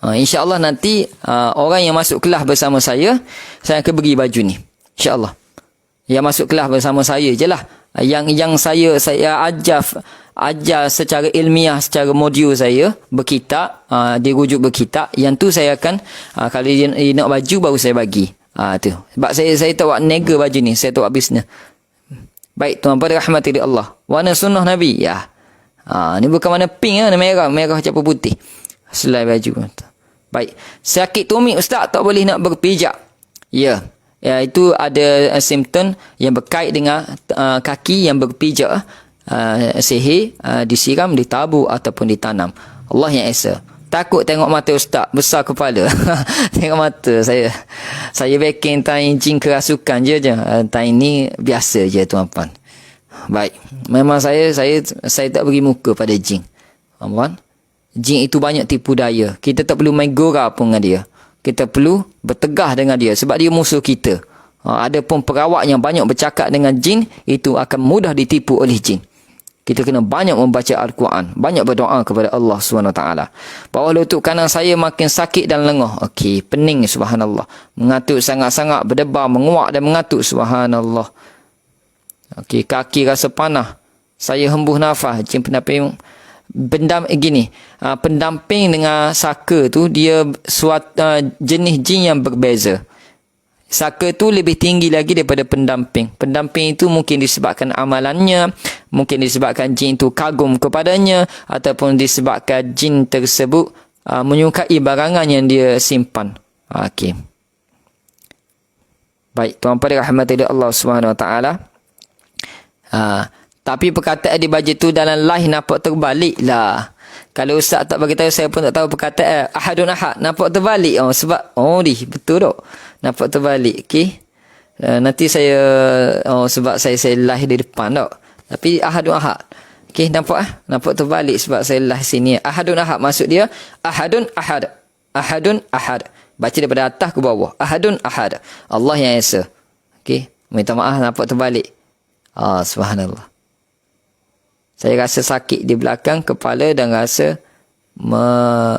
InsyaAllah nanti orang yang masuk kelas bersama saya akan beri baju ni. InsyaAllah. Yang masuk kelas bersama saya je lah. Yang saya ajar secara ilmiah, secara modul saya, berkitab, dirujuk berkitab. Yang tu saya akan, kalau dia nak baju baru saya bagi. Tu. Sebab saya tak buat nega baju ni. Saya tak buat bisnes. Baik, tuan pada rahmati Allah. Warna sunnah Nabi. Ya. Ni bukan warna pink, warna merah. Merah campur putih. Selai baju. Baik. Sakit tumit Ustaz tak boleh nak berpijak. Ya. Itu ada simptom yang berkait dengan kaki yang berpijak. Sihir disiram, ditabur ataupun ditanam. Allah yang Esa. takut tengok mata ustaz besar kepala. Tengok mata saya. Saya backing time jin kerasukan je. Time ni biasa je tuan-puan. Baik. Memang saya tak beri muka pada jin. Tuan-puan. Jin itu banyak tipu daya. Kita tak perlu main gora pun dengan dia. Kita perlu bertegah dengan dia sebab dia musuh kita. Ada pun perawat yang banyak bercakap dengan jin, itu akan mudah ditipu oleh jin. Kita kena banyak membaca Al-Quran. Banyak berdoa kepada Allah SWT. Bawah lutut kanan saya makin sakit dan lengah. Okey, pening subhanallah. Mengatuk sangat-sangat, berdebar, menguak dan mengatuk subhanallah. Okey, kaki rasa panah. Saya hembus nafas. Jin pendamping pendamping dengan saka tu dia jenis jin yang berbeza. Saka tu lebih tinggi lagi daripada pendamping. Pendamping itu mungkin disebabkan amalannya, mungkin disebabkan jin itu kagum kepadanya, ataupun disebabkan jin tersebut menyukai barangan yang dia simpan. Okey. Baik, tuan-tuan rahmati Allah SWT. Tapi perkataan di baca tu dalam live nampak terbalik lah. Kalau ustaz tak beritahu, saya pun tak tahu perkataan ahadun ahad. Nampak terbalik. Sebab, betul tak? Nampak terbalik. Okay. Nanti saya, sebab saya live di depan tak? Tapi ahadun ahad. Okay, nampak? Nampak terbalik sebab saya live sini. Ahadun ahad. Maksud dia, ahadun ahad. Ahadun ahad. Baca daripada atas ke bawah. Ahadun ahad. Allah yang Esa. Okay. Minta maaf, nampak terbalik. Subhanallah. Saya rasa sakit di belakang kepala dan rasa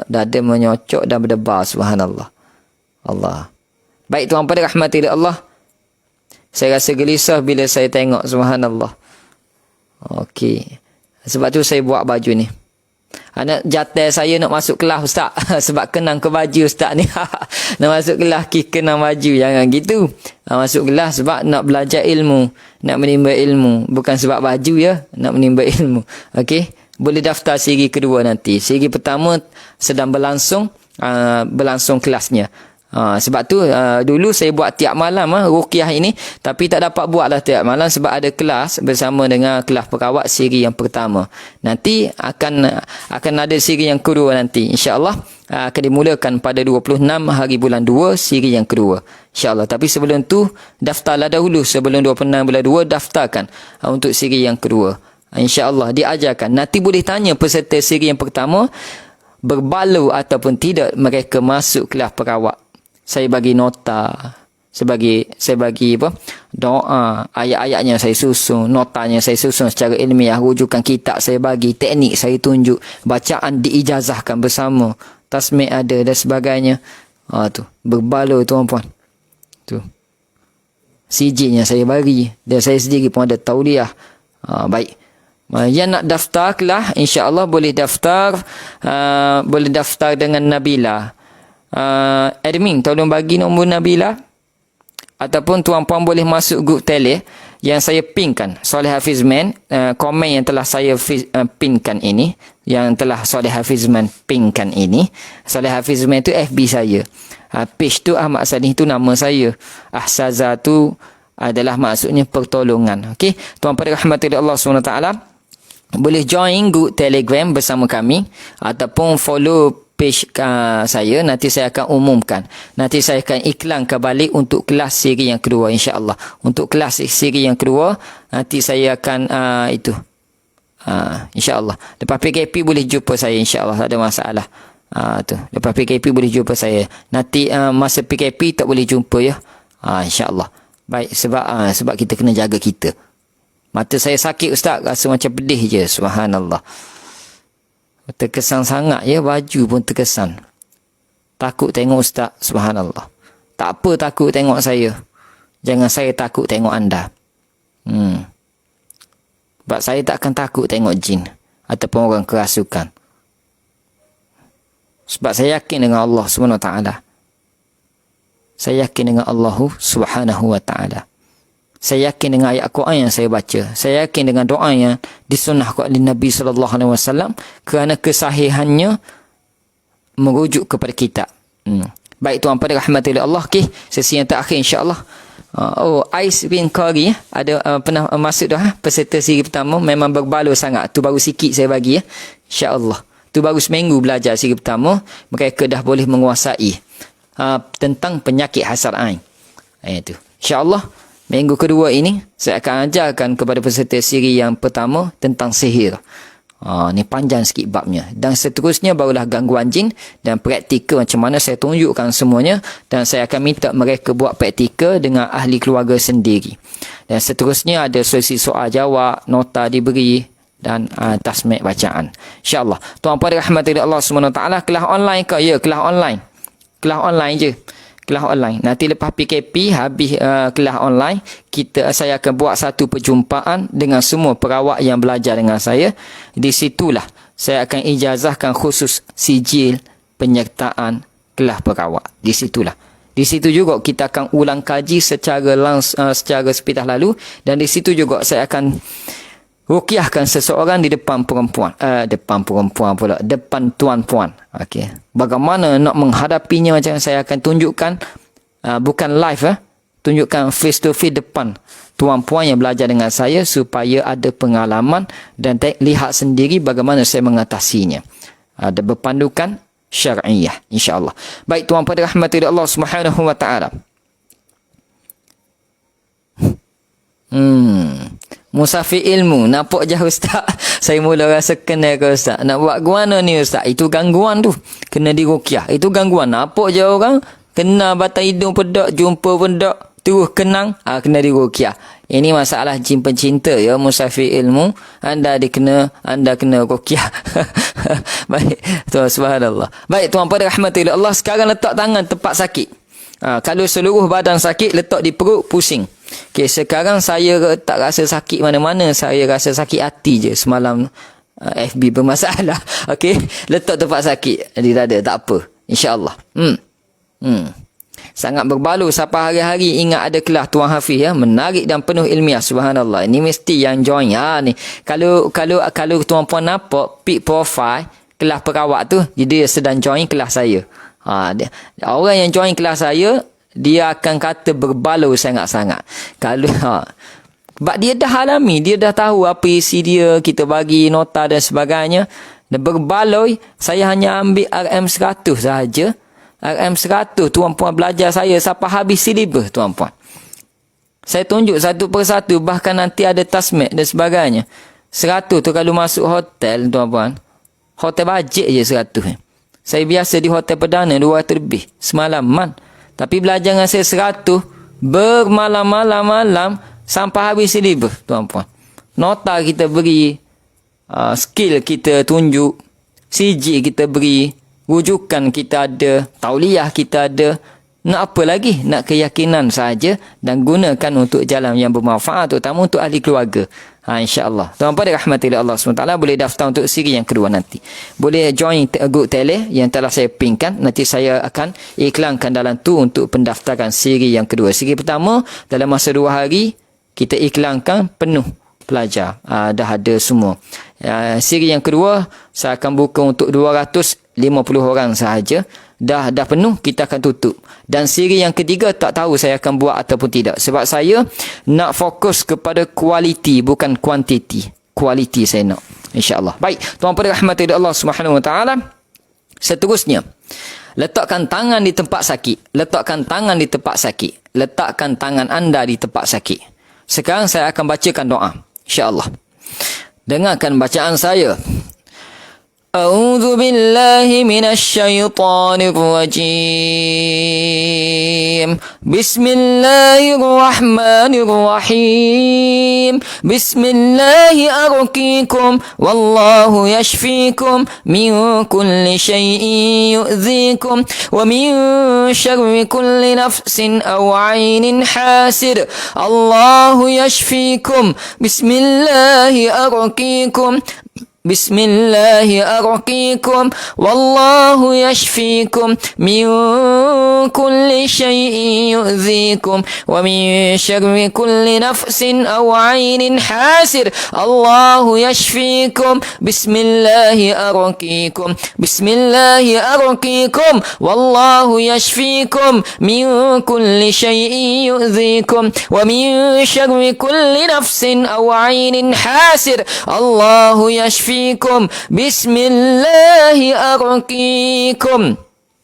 dada menyocok dan berdebar. Subhanallah. Allah. Baik tuan-tuan rahmati Allah. Saya rasa gelisah bila saya tengok. Subhanallah. Okey. Sebab tu saya buat baju ni. Anak jatah saya nak masuk kelas ustaz. Sebab kenang ke baju ustaz ni. Nak masuk kelas kenang baju. Jangan gitu. Masuk kelas sebab nak belajar ilmu. Nak menimba ilmu. Bukan sebab baju ya. Nak menimba ilmu. Okey. Boleh daftar siri kedua nanti. Siri pertama sedang berlangsung. Berlangsung kelasnya. Sebab tu dulu saya buat tiap malam ruqyah ini, tapi tak dapat buatlah tiap malam sebab ada kelas bersama dengan kelas perawat siri yang pertama. Nanti akan ada siri yang kedua nanti insya-Allah, akan dimulakan pada 26 hari bulan 2 siri yang kedua insya-Allah. Tapi sebelum tu daftarlah dahulu, sebelum 26 bulan 2 daftarkan untuk siri yang kedua insya-Allah, diajarkan. Nanti boleh tanya peserta siri yang pertama berbaloi ataupun tidak mereka masuk kelas perawat. Saya bagi nota, saya bagi apa? Doa, ayat-ayatnya saya susun, notanya saya susun secara ilmiah, rujukan kitab saya bagi, teknik saya tunjuk, bacaan diijazahkan bersama, tasmih ada dan sebagainya. Tu, berbaloi tuan-puan. Tu. CJ-nya saya bagi dan saya sendiri pun ada tauliah. Baik. Yang nak daftar kelas insya-Allah boleh daftar dengan Nabila. Admin tolong bagi nombor Nabila, ataupun tuan-puan boleh masuk grup tele yang saya pinkan Soleh Hafizman. Komen yang telah saya pinkan ini, yang telah Soleh Hafizman pinkan ini, Soleh Hafizman tu FB saya, page tu Ahmad Salih tu nama saya, Ahsaza tu adalah maksudnya pertolongan. Okey, tuan-puan rahmatullahi Allah SWT, boleh join grup Telegram bersama kami ataupun follow page saya. Nanti saya akan umumkan. Nanti saya akan iklankan balik untuk kelas siri yang kedua insya-Allah. Untuk kelas siri yang kedua nanti saya akan insya-Allah. Lepas PKP boleh jumpa saya insya-Allah, tak ada masalah. Lepas PKP boleh jumpa saya. Nanti masa PKP tak boleh jumpa ya. Insya-Allah. Baik, sebab kita kena jaga kita. Mata saya sakit ustaz, rasa macam pedih je. Subhanallah. Terkesan sangat ya, baju pun terkesan. Takut tengok ustaz. Subhanallah. Tak apa takut tengok saya. Jangan saya takut tengok anda. Sebab saya tak akan takut tengok jin ataupun orang kerasukan. Sebab saya yakin dengan Allah SWT. Saya yakin dengan Allah Subhanahu wa ta'ala. Saya yakin dengan ayat Quran yang saya baca. Saya yakin dengan doa yang disunnahkan oleh Nabi SAW kerana kesahihannya merujuk kepada kitab. Baik tuan-tuan rahmatullahi Allah. Okay, sesi yang terakhir insya-Allah. Ais bin Qari ada pernah masuk dah peserta siri pertama, memang berbaloi sangat. Tu baru sikit saya bagi ya. Insya-Allah. tu baru seminggu belajar siri pertama, mereka dah boleh menguasai tentang penyakit hasad ain. Itu. InsyaAllah minggu kedua ini saya akan ajarkan kepada peserta siri yang pertama tentang sihir. Ni panjang sikit babnya. Dan seterusnya barulah gangguan jin dan praktikal macam mana saya tunjukkan semuanya, dan saya akan minta mereka buat praktikal dengan ahli keluarga sendiri. Dan seterusnya ada sesi soal jawab, nota diberi dan tasmik bacaan. InsyaAllah. Tuan-puan dirahmati Allah SWT, kelas online ke? Ya, kelas online. Kelas online je. Kelas online. Nanti lepas PKP habis kelas online, saya akan buat satu perjumpaan dengan semua perawat yang belajar dengan saya. Di situlah saya akan ijazahkan khusus sijil penyertaan kelas perawat. Di situlah. Di situ juga kita akan ulang kaji secara sepintas lalu, dan di situ juga saya akan rukiahkan seseorang di depan perempuan. Depan tuan-puan. Okey. Bagaimana nak menghadapinya, macam saya akan tunjukkan, bukan live, tunjukkan face to face depan tuan-puan yang belajar dengan saya, supaya ada pengalaman dan lihat sendiri bagaimana saya mengatasinya. Ada berpandukan syar'iyah, insya-Allah. Baik, tuan-puan dirahmati Allah Subhanahu wa taala. Musafir ilmu. Nampak je Ustaz. Saya mula rasa kenal ke Ustaz. Nak buat guana ni Ustaz. Itu gangguan tu. Kena dirukiah. Itu gangguan. Nampak je orang. Kena batang hidung pedak. Jumpa pedak. Terus kenang. Kena dirukiah. Ini masalah jin pencinta ya. Musafir ilmu. Anda kena rukiah. Baik. Tuan, subhanallah. Baik, tuan-puan rahmati Allah. Sekarang letak tangan tempat sakit. Kalau seluruh badan sakit, letak di perut, pusing. Okay, sekarang saya tak rasa sakit mana-mana. Saya rasa sakit hati je. Semalam FB bermasalah. Okay, letak tempat sakit di dada, tak apa. InsyaAllah. Sangat berbaloi. Siapa hari-hari ingat ada kelas Tuan Hafiz ya, menarik dan penuh ilmiah. Subhanallah. Ini mesti yang join. Ni. Kalau tuan-puan nampak pick profile kelas perawat tu, dia sedang join kelas saya. Orang yang join kelas saya, dia akan kata berbaloi sangat-sangat. Kalau sebab dia dah alami, dia dah tahu apa isi dia, kita bagi nota dan sebagainya. Dan berbaloi, saya hanya ambil RM100 sahaja. RM100 tuan-puan belajar saya sampai habis silibus tuan-puan. Saya tunjuk satu persatu, bahkan nanti ada tasmik dan sebagainya. 100 tu kalau masuk hotel tuan-puan, hotel bajet je 100. Saya biasa di hotel perdana 200 lebih semalaman. Tapi belajar dengan saya 100 bermalam-malam sampai habis silibus tuan-puan. Nota kita beri, skill kita tunjuk, CG kita beri, rujukan kita ada, tauliah kita ada. Nak apa lagi? Nak keyakinan saja, dan gunakan untuk jalan yang bermanfaat, terutama untuk ahli keluarga. InsyaAllah. Tuan-tuan dirahmati Allah SWT, boleh daftar untuk siri yang kedua nanti. Boleh join group tele yang telah saya pinkan. Nanti saya akan iklankan dalam tu untuk pendaftaran siri yang kedua. Siri pertama, dalam masa 2 hari, kita iklankan penuh pelajar. Dah ada semua. Siri yang kedua, saya akan buka untuk 250 orang sahaja. Dah penuh, kita akan tutup. Dan siri yang ketiga tak tahu saya akan buat ataupun tidak. Sebab saya nak fokus kepada kualiti, bukan kuantiti. Kualiti saya nak. InsyaAllah. Baik. Tuan-tuan rahmati Allah Subhanahu Wa Taala. Seterusnya, letakkan tangan di tempat sakit. Letakkan tangan di tempat sakit. Letakkan tangan anda di tempat sakit. Sekarang saya akan bacakan doa. InsyaAllah. Dengarkan bacaan saya. أعوذ بالله من الشيطان الرجيم بسم الله الرحمن الرحيم بسم الله أرقيكم والله يشفيكم من كل شيء يؤذيكم ومن شر كل نفس أو عين حاسد الله يشفيكم بسم الله أرقيكم بسم الله أرقيكم والله يشفيكم من كل شيء يؤذيكم ومن شر كل نفس أو عين حاسد الله يشفيكم بسم الله أرقيكم بسم الله أرقيكم والله يشفيكم من كل شيء يؤذيكم ومن شر كل نفس أو عين حاسد الله يشفيكم arqikum. Bismillahi arqikum.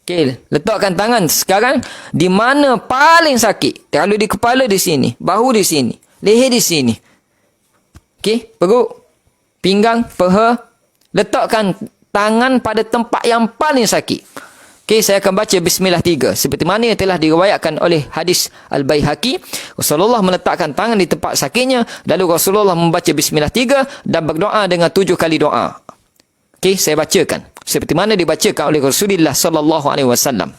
Okey, letakkan tangan sekarang di mana paling sakit. Kalau di kepala di sini, bahu di sini, leher di sini. Okey, perut, pinggang, paha. Letakkan tangan pada tempat yang paling sakit. Okey, saya akan baca bismillah 3 seperti mana yang telah diriwayatkan oleh hadis Al-Baihaqi. Rasulullah meletakkan tangan di tempat sakitnya, lalu Rasulullah membaca bismillah 3 dan berdoa dengan 7 kali doa. Okey, saya bacakan seperti mana dibacakan oleh Rasulullah sallallahu alaihi wasallam.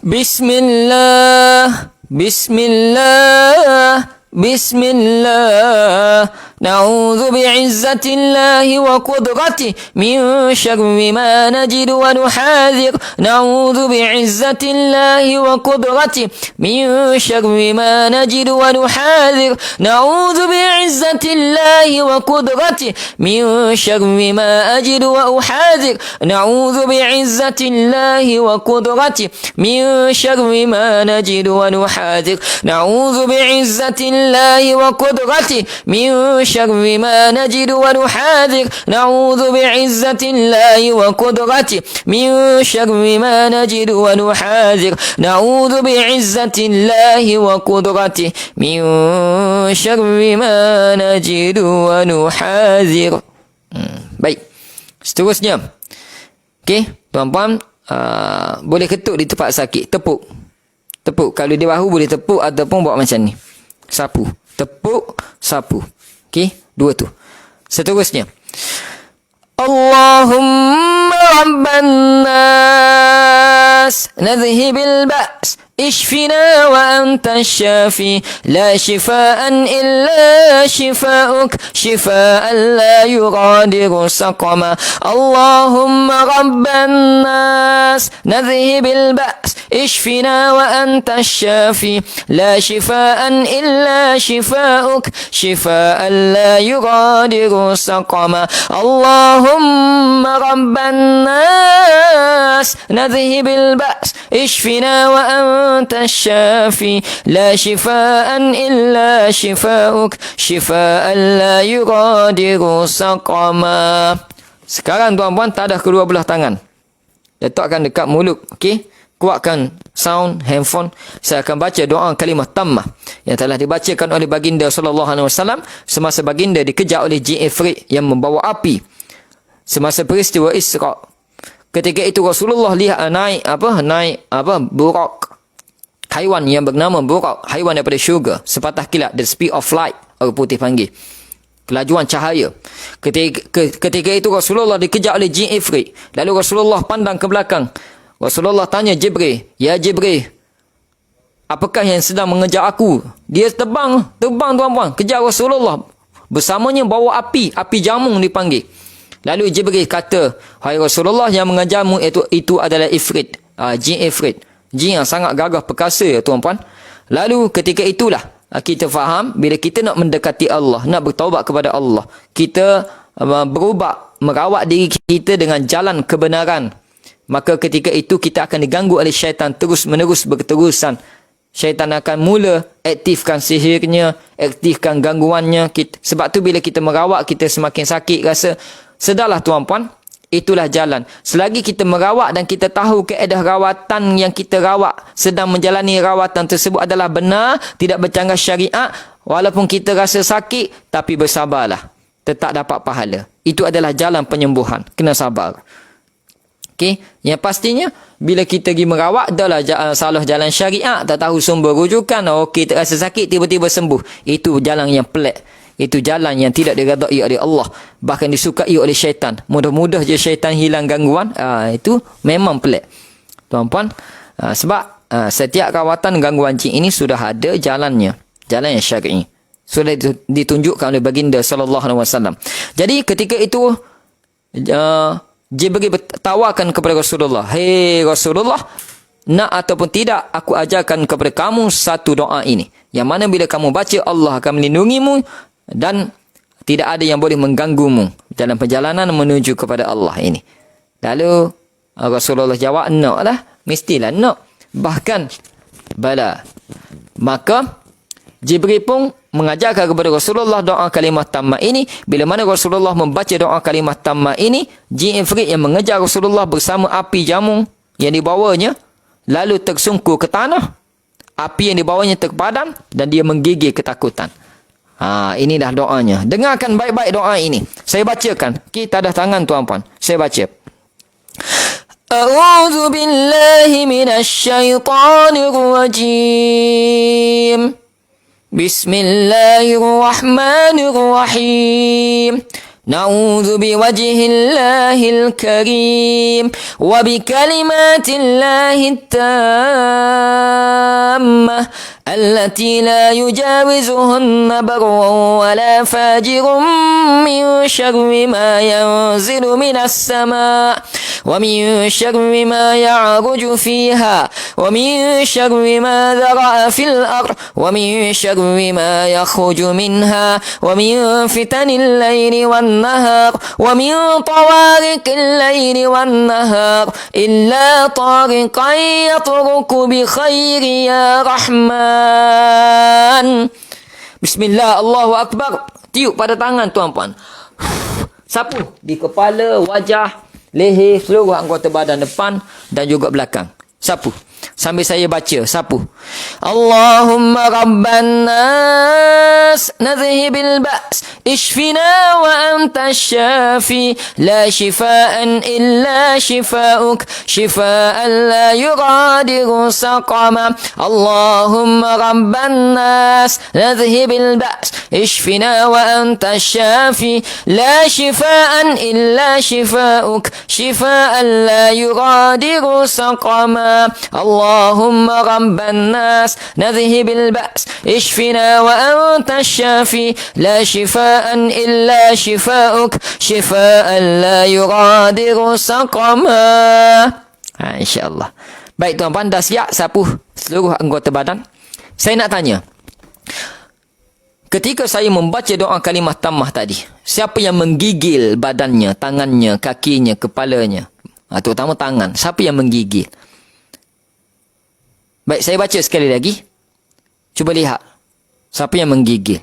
Bismillah, bismillah, bismillah. Na'udzu bi'izzatillahi wa qudratihi min syarri ma najidu wa nuhadhir. Na'udzu bi'izzatillahi wa qudratihi min syarri ma najidu wa nuhadhir. Na'udzu bi'izzatillahi wa qudratihi min syarri ma ajidu wa uhadhir. Na'udzu bi'izzatillahi wa qudratihi min syarri ma najidu wa nuhadhir. Na'udzu bi'izzatillahi wa qudratihi min syarri ma najidu wa nuhadhir. Na'udzu bi'izzatillahi wa qudratihi min syarri ma najidu wa nuhadhir. Na'udzu bi'izzatillahi wa qudratihi min syarri ma najidu wa nuhadhir. Baik. Seterusnya. Okey, tuan-puan, boleh ketuk di tempat sakit, tepuk. Tepuk. Kalau di bahu boleh tepuk ataupun buat macam ni. Sapu. Tepuk, sapu. Okey, 2 tu. Seterusnya. Allahumma rabban nas nadhhibil ba's اشفنا وأنت الشافي لا شفاء إلا شفاؤك شفاء لا يغادر سقما اللهم رب الناس نذهب البأس اشفنا وأنت الشافي لا شفاء إلا شفاؤك شفاء لا يغادر سقما اللهم رب الناس نذهب البأس اشفنا وأنت الشافي لا شفاء إلا شفاؤك شفاء لا يغادر سقما. Sekarang tuan-puan tadah kedua belah tangan. Letakkan dekat mulut. Okey. Kuatkan sound handphone. Saya akan baca doa kalimah tammah yang telah dibacakan oleh baginda sallallahu alaihi wasallam semasa baginda dikejar oleh jin ifrit yang membawa api semasa peristiwa Isra. Ketika itu Rasulullah lihat naik burak. Haiwan yang bernama burak, haiwan daripada syurga, sepatah kilat, the speed of light, orang putih panggil. Kelajuan cahaya. Ketika itu Rasulullah dikejar oleh jin ifrit. Lalu Rasulullah pandang ke belakang. Rasulullah tanya Jibril, "Ya Jibril, apakah yang sedang mengejar aku?" Dia terbang tuan-puan, kejar Rasulullah. Bersamanya bawa api jamung dipanggil. Lalu Jibril kata, "Hai Rasulullah, yang mengejarmu itu adalah ifrit, jin ifrit. Jin yang sangat gagah perkasa ya tuan-puan." Lalu ketika itulah kita faham bila kita nak mendekati Allah, nak bertaubat kepada Allah, kita berubah merawat diri kita dengan jalan kebenaran. Maka ketika itu kita akan diganggu oleh syaitan terus-menerus berterusan. Syaitan akan mula aktifkan sihirnya, aktifkan gangguannya. Sebab tu bila kita merawat, kita semakin sakit rasa. Sedarlah tuan-puan, itulah jalan. Selagi kita merawat dan kita tahu keadaan rawatan yang kita rawat, sedang menjalani rawatan tersebut adalah benar, tidak bercanggah syariat, walaupun kita rasa sakit, tapi bersabarlah. Tetap dapat pahala. Itu adalah jalan penyembuhan. Kena sabar. Okey, yang pastinya bila kita pergi merawat adalah salah jalan syariat, tak tahu sumber rujukan, okey terasa sakit tiba-tiba sembuh. Itu jalan yang pelik. Itu jalan yang tidak diredai oleh Allah, bahkan disukai oleh syaitan. Mudah-mudah je syaitan hilang gangguan. Itu memang pelik. Tuan-puan, sebab setiap rawatan gangguan jin ini sudah ada jalannya, jalan yang syar'i. Sudah ditunjukkan oleh baginda sallallahu alaihi wasallam. Jadi ketika itu Jibril bertawarkan kepada Rasulullah, "Hei Rasulullah, nak ataupun tidak, aku ajarkan kepada kamu satu doa ini. Yang mana bila kamu baca, Allah akan melindungimu dan tidak ada yang boleh mengganggumu dalam perjalanan menuju kepada Allah ini." Lalu Rasulullah jawab, "Nak lah, mestilah nak. Bahkan, bala." Maka Jibril pun mengajarkan kepada Rasulullah doa kalimah tammah ini. Bila mana Rasulullah membaca doa kalimah tammah ini, jin ifrit yang mengejar Rasulullah bersama api jamu yang dibawanya lalu tersungkur ke tanah. Api yang dibawanya terpadam dan dia menggigil ketakutan. Inilah doanya. Dengarkan baik-baik doa ini. Saya bacakan. Kita ada tangan tuan-puan. Saya baca. A'udzu billahi minasy syaithanir rajim. Bismillahirrahmanirrahim. نعوذ بوجه الله الكريم وبكلمات الله التامة التي لا يجاوزهن بر ولا فاجر من شر ما ينزل من السماء ومن شر ما يعرج فيها ومن شر ما ذرأ في الأرض ومن شر ما يخرج منها ومن فتن الليل والنهار ومن طوارق الليل والنهار إلا طارقا يطرق بخير يا رحمن. Bismillah, Allahu Akbar. Tiup pada tangan tuan-puan. Sapu di kepala, wajah, leher, seluruh anggota badan depan dan juga belakang. Sapu. Sambil saya baca, sapu. Allahumma rabban nas, nadhhibil ba's, ishfina wa anta syafi, la shifaan illa shifauk, shifaan la yugadiru saqama. Allahumma rabban nas, nadhhibil ba's, ishfina wa anta syafi, la shifaan illa shifauk, shifaan la yugadiru saqama. Allahumma rabban nas, nadhhibil ba's, ishfina wa anta syafi, la shifaan illa shifauk, shifaan la yugadiru saqama. InsyaAllah. Baik tuan-tuan, dah siap sapu seluruh anggota badan? Saya nak tanya, ketika saya membaca doa kalimah tammah tadi, siapa yang menggigil badannya, tangannya, kakinya, kepalanya? Terutama tangan. Siapa yang menggigil? Baik, saya baca sekali lagi. Cuba lihat. Siapa yang menggigil?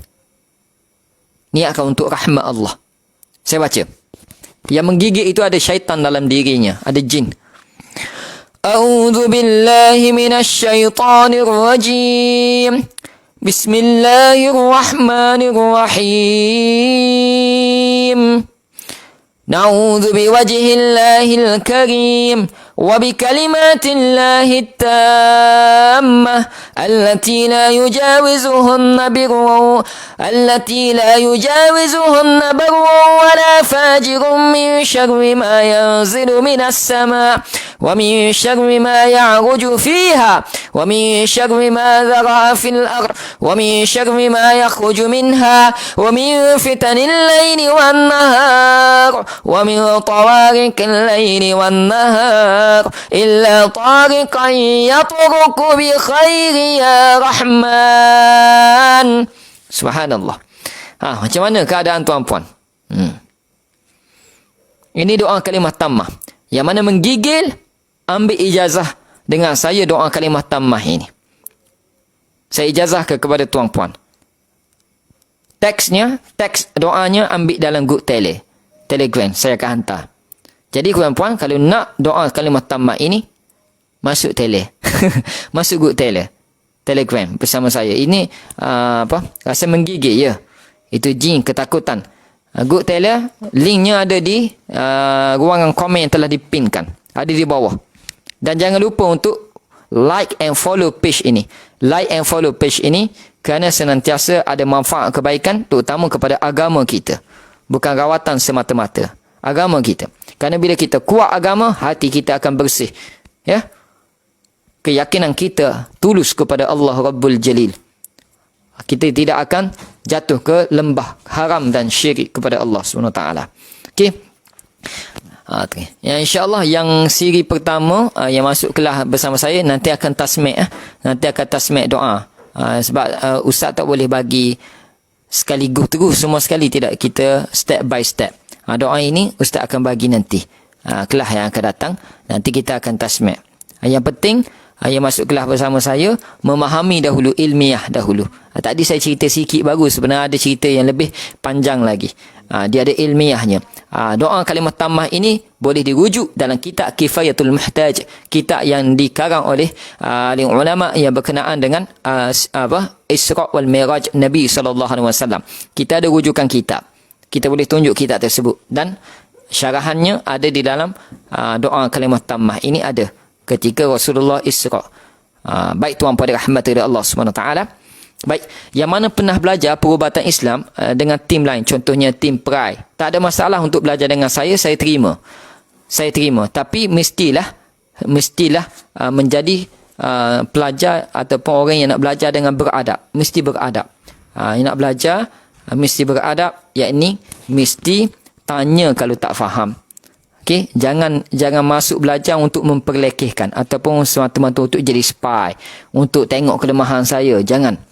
Niatkan untuk rahmat Allah. Saya baca. Yang menggigil itu ada syaitan dalam dirinya. Ada jin. A'udzu billahi minasy syaithanir rajim. Bismillahirrahmanirrahim. Na'udzu biwajhillahil karim وبكلمات الله التامة التي لا يجاوزهن بر ولا فاجر من شر ما ينزل من السماء ومن شر ما يعرج فيها ومن شر ما ذرأ في الأرض ومن شر ما يخرج منها ومن فتن الليل والنهار ومن طوارق الليل والنهار إلا طارقا يطرق بخير يا رحمن. Subhanallah. Macam mana keadaan tuan-puan? Ini doa kalimah tammah. Yang mana menggigil, ambil ijazah dengan saya doa kalimah tammah ini. Saya ijazahkan kepada tuan-puan. Teks doanya ambil dalam group Telegram. Saya akan hantar. Jadi tuan-puan, kalau nak doa kalimah tammah ini, masuk masuk group Telegram bersama saya. Ini rasa menggigil ya. Itu jin ketakutan. Group linknya ada di ruangan komen yang telah dipinkan. Ada di bawah. Dan jangan lupa untuk like and follow page ini. Like and follow page ini kerana senantiasa ada manfaat kebaikan terutama kepada agama kita. Bukan rawatan semata-mata. Agama kita. Kerana bila kita kuat agama, hati kita akan bersih. Ya? Keyakinan kita tulus kepada Allah Rabbul Jalil. Kita tidak akan jatuh ke lembah haram dan syirik kepada Allah SWT. Okey. Ya, InsyaAllah yang siri pertama yang masuk kelas bersama saya nanti akan tasmik. Nanti akan tasmik doa. Sebab Ustaz tak boleh bagi sekaligus terus semua sekali. Tidak. Kita step by step. Doa ini Ustaz akan bagi nanti. Kelas yang akan datang. Nanti kita akan tasmik. Yang penting yang masuk kelas bersama saya memahami dahulu, ilmiah dahulu. Tadi saya cerita sikit baru, sebenarnya ada cerita yang lebih panjang lagi. Dia ada ilmiahnya. Doa kalimah tammah ini boleh dirujuk dalam kitab Kifayatul Muhtaj, kitab yang dikarang oleh ulama yang berkenaan dengan Isra wal Miraj Nabi SAW. Kita ada rujukan kitab. Kita boleh tunjuk kitab tersebut. Dan syarahannya ada di dalam doa kalimah tammah. Ini ada ketika Rasulullah Isra. Baik tuan-puan dirahmati oleh Allah SWT. Baik, yang mana pernah belajar perubatan Islam dengan tim lain, contohnya tim Perai, tak ada masalah untuk belajar dengan saya terima. Saya terima. Tapi mestilah menjadi pelajar ataupun orang yang nak belajar dengan beradab. Mesti beradab. Yang nak belajar mesti beradab, yakni mesti tanya kalau tak faham. Okey, jangan masuk belajar untuk memperlekehkan ataupun semata-mata untuk jadi spy, untuk tengok kelemahan saya. Jangan.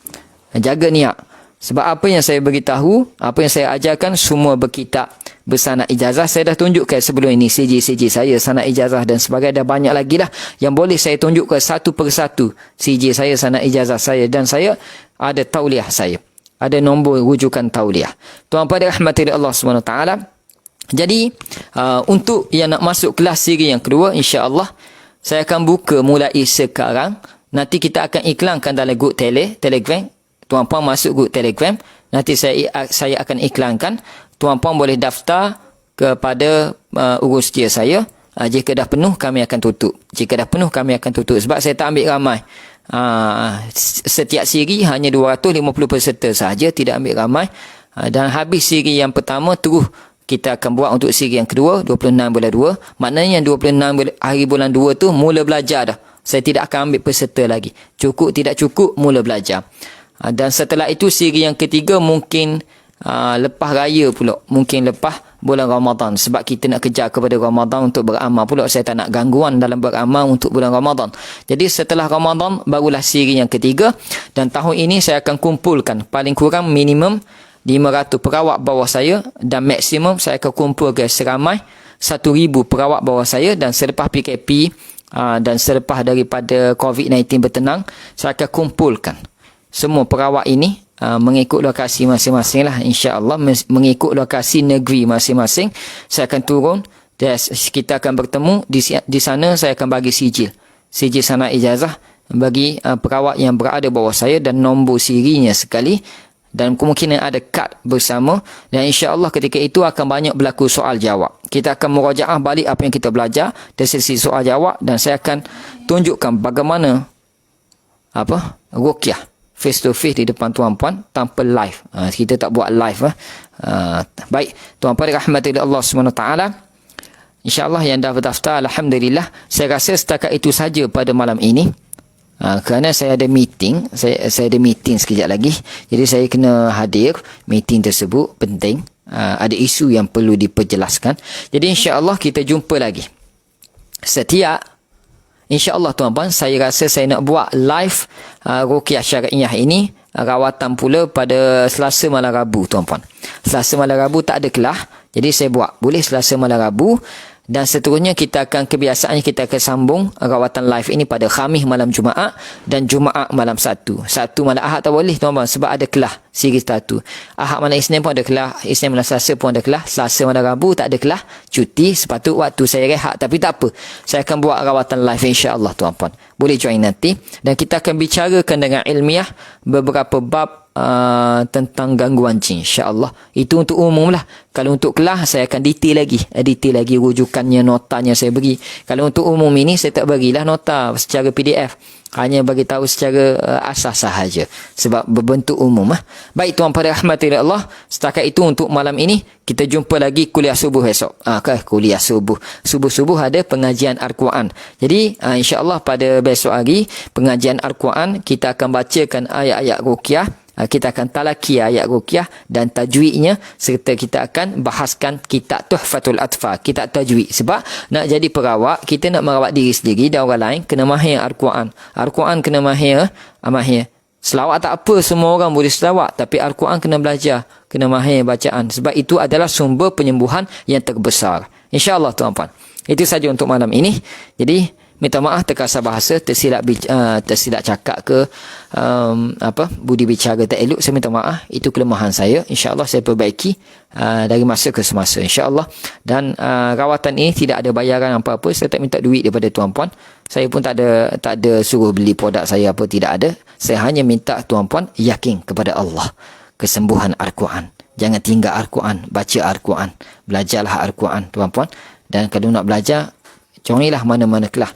Jaga niat. Sebab apa yang saya beritahu, apa yang saya ajarkan semua berkitab, bersanad ijazah. Saya dah tunjukkan sebelum ini CJ saya, sanad ijazah dan sebagainya. Dah banyak lagi lah yang boleh saya tunjukkan satu persatu. CJ saya, sanad ijazah saya, dan saya ada tauliah saya. Ada nombor rujukan tauliah. Tuan-tuan dirahmati Allah SWT. Jadi, untuk yang nak masuk kelas siri yang kedua, insya-Allah saya akan buka mulai sekarang. Nanti kita akan iklankan dalam grup Telegram. Tuan-puan masuk grup Telegram. Nanti saya akan iklankan. Tuan-puan boleh daftar kepada urus dia saya. Jika dah penuh, kami akan tutup. Sebab saya tak ambil ramai. Setiap siri hanya 250 peserta sahaja, tidak ambil ramai. Dan habis siri yang pertama, terus kita akan buat untuk siri yang kedua, 26 bulan 2. Maknanya 26 hari bulan 2 tu mula belajar dah. Saya tidak akan ambil peserta lagi. Cukup, tidak cukup, mula belajar. Dan setelah itu siri yang ketiga mungkin lepas raya pula. Mungkin lepas bulan Ramadan. Sebab kita nak kejar kepada Ramadan untuk beramal pula. Saya tak nak gangguan dalam beramal untuk bulan Ramadan. Jadi setelah Ramadan barulah siri yang ketiga. Dan tahun ini saya akan kumpulkan paling kurang minimum 500 perawat bawah saya. Dan maksimum saya akan kumpulkan seramai 1,000 perawat bawah saya. Dan selepas PKP dan selepas daripada COVID-19 bertenang, saya akan kumpulkan semua perawat ini mengikut lokasi masing-masing lah, insya-Allah, mengikut lokasi negeri masing-masing. Saya akan turun dan kita akan bertemu di sana. Saya akan bagi sijil sanad ijazah bagi perawat yang berada bawah saya dan nombor sirinya sekali, dan kemungkinan ada kad bersama. Dan insya-Allah ketika itu akan banyak berlaku soal jawab. Kita akan murajaah balik apa yang kita belajar dari sesi soal jawab, dan saya akan tunjukkan bagaimana ruqyah face to face di depan tuan-puan tanpa live. Kita tak buat live. Baik, tuan-puan dirahmati Allah SWT. InsyaAllah yang dah berdaftar, alhamdulillah. Saya rasa setakat itu saja pada malam ini. Kerana saya ada meeting. Saya ada meeting sekejap lagi. Jadi saya kena hadir. Meeting tersebut penting. Ada isu yang perlu diperjelaskan. Jadi insyaAllah kita jumpa lagi. InsyaAllah tuan-tuan, saya rasa saya nak buat live ruqyah syar'iyyah ini, rawatan pula pada Selasa malam Rabu tuan-tuan. Selasa malam Rabu tak ada kelas, jadi saya buat. Boleh Selasa malam Rabu. Dan seterusnya kita akan, kebiasaannya kita akan sambung rawatan live ini pada Khamis malam Jumaat dan Jumaat malam Sabtu. Sabtu malam Ahad tak boleh tuan-tuan sebab ada kelas siri satu. Ahad malam Isnin pun ada kelas, Isnin malam Selasa pun ada kelas, Selasa malam Rabu tak ada kelas, cuti, sepatut waktu saya rehat. Tapi tak apa, saya akan buat rawatan live insya-Allah tuan-tuan. Boleh join nanti, dan kita akan bicarakan dengan ilmiah beberapa bab tentang gangguan jin, insya-Allah. Itu untuk umum lah. Kalau untuk kelas saya akan detail lagi rujukannya, notanya saya bagi. Kalau untuk umum ini saya tak bagilah nota secara PDF, hanya bagi tahu secara asas sahaja sebab berbentuk umum. Baik tuan-puan rahmati Allah, setakat itu untuk malam ini. Kita jumpa lagi kuliah subuh esok. Kuliah subuh ada pengajian Al-Quran. Jadi insya-Allah pada besok hari pengajian Al-Quran kita akan bacakan ayat-ayat ruqyah. Kita akan talaki ayat ruqyah dan tajwidnya, serta kita akan bahaskan kitab Tuhfatul Atfal, kitab tajwid. Sebab nak jadi perawat, kita nak merawat diri sendiri dan orang lain, kena mahir Al-Quran. Al-Quran kena mahir. Selawat tak apa, semua orang boleh selawat, tapi Al-Quran kena belajar, kena mahir bacaan. Sebab itu adalah sumber penyembuhan yang terbesar. InsyaAllah tuan-tuan. Itu saja untuk malam ini. Jadi minta maaf terkasar bahasa, tersilap cakap ke budi bicara tak elok, saya minta maaf. Itu kelemahan saya. InsyaAllah saya perbaiki dari masa ke semasa, insyaAllah. Dan rawatan ini tidak ada bayaran apa-apa. Saya tak minta duit daripada tuan-puan. Saya pun tak ada suruh beli produk saya apa, tidak ada. Saya hanya minta tuan-puan yakin kepada Allah, kesembuhan Al-Quran. Jangan tinggal Al-Quran, baca Al-Quran, belajarlah Al-Quran tuan-puan. Dan kalau nak belajar, carilah mana-mana kelas.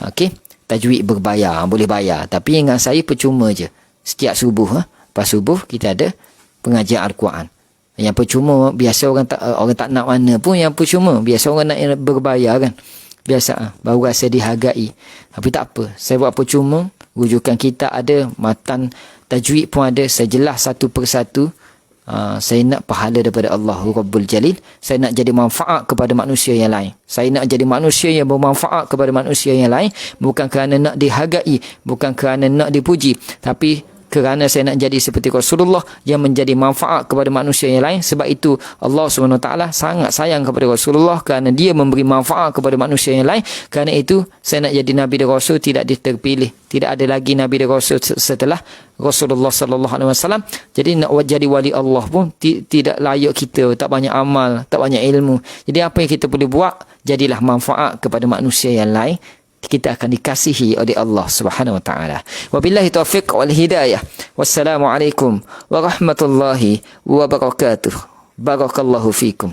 Okey, tajwid berbayar, boleh bayar. Tapi dengan saya percuma je. Setiap subuh, lepas subuh kita ada pengajian Al-Quran. Yang percuma, biasa orang tak nak mana pun yang percuma. Biasa orang nak berbayar kan. Biasa, baru rasa dihargai. Tapi tak apa, saya buat percuma. Rujukan kita ada, matan tajwid pun ada, saya jelas satu persatu. Saya nak pahala daripada Allah Rabbul Jalil. Saya nak jadi manfaat kepada manusia yang lain. Saya nak jadi manusia yang bermanfaat kepada manusia yang lain. Bukan kerana nak dihargai, bukan kerana nak dipuji, tapi kerana saya nak jadi seperti Rasulullah yang menjadi manfaat kepada manusia yang lain. Sebab itu Allah SWT sangat sayang kepada Rasulullah kerana dia memberi manfaat kepada manusia yang lain. Kerana itu saya nak jadi Nabi dan Rasul tidak terpilih. Tidak ada lagi Nabi dan Rasul setelah Rasulullah SAW. Jadi nak jadi wali Allah pun tidak layak kita, tak banyak amal, tak banyak ilmu. Jadi apa yang kita boleh buat, jadilah manfaat kepada manusia yang lain. Kita akan dikasihi oleh Allah Subhanahu wa taala. Wabillahi taufiq wal hidayah. Wassalamualaikum warahmatullahi wabarakatuh. Barakallahu fikum.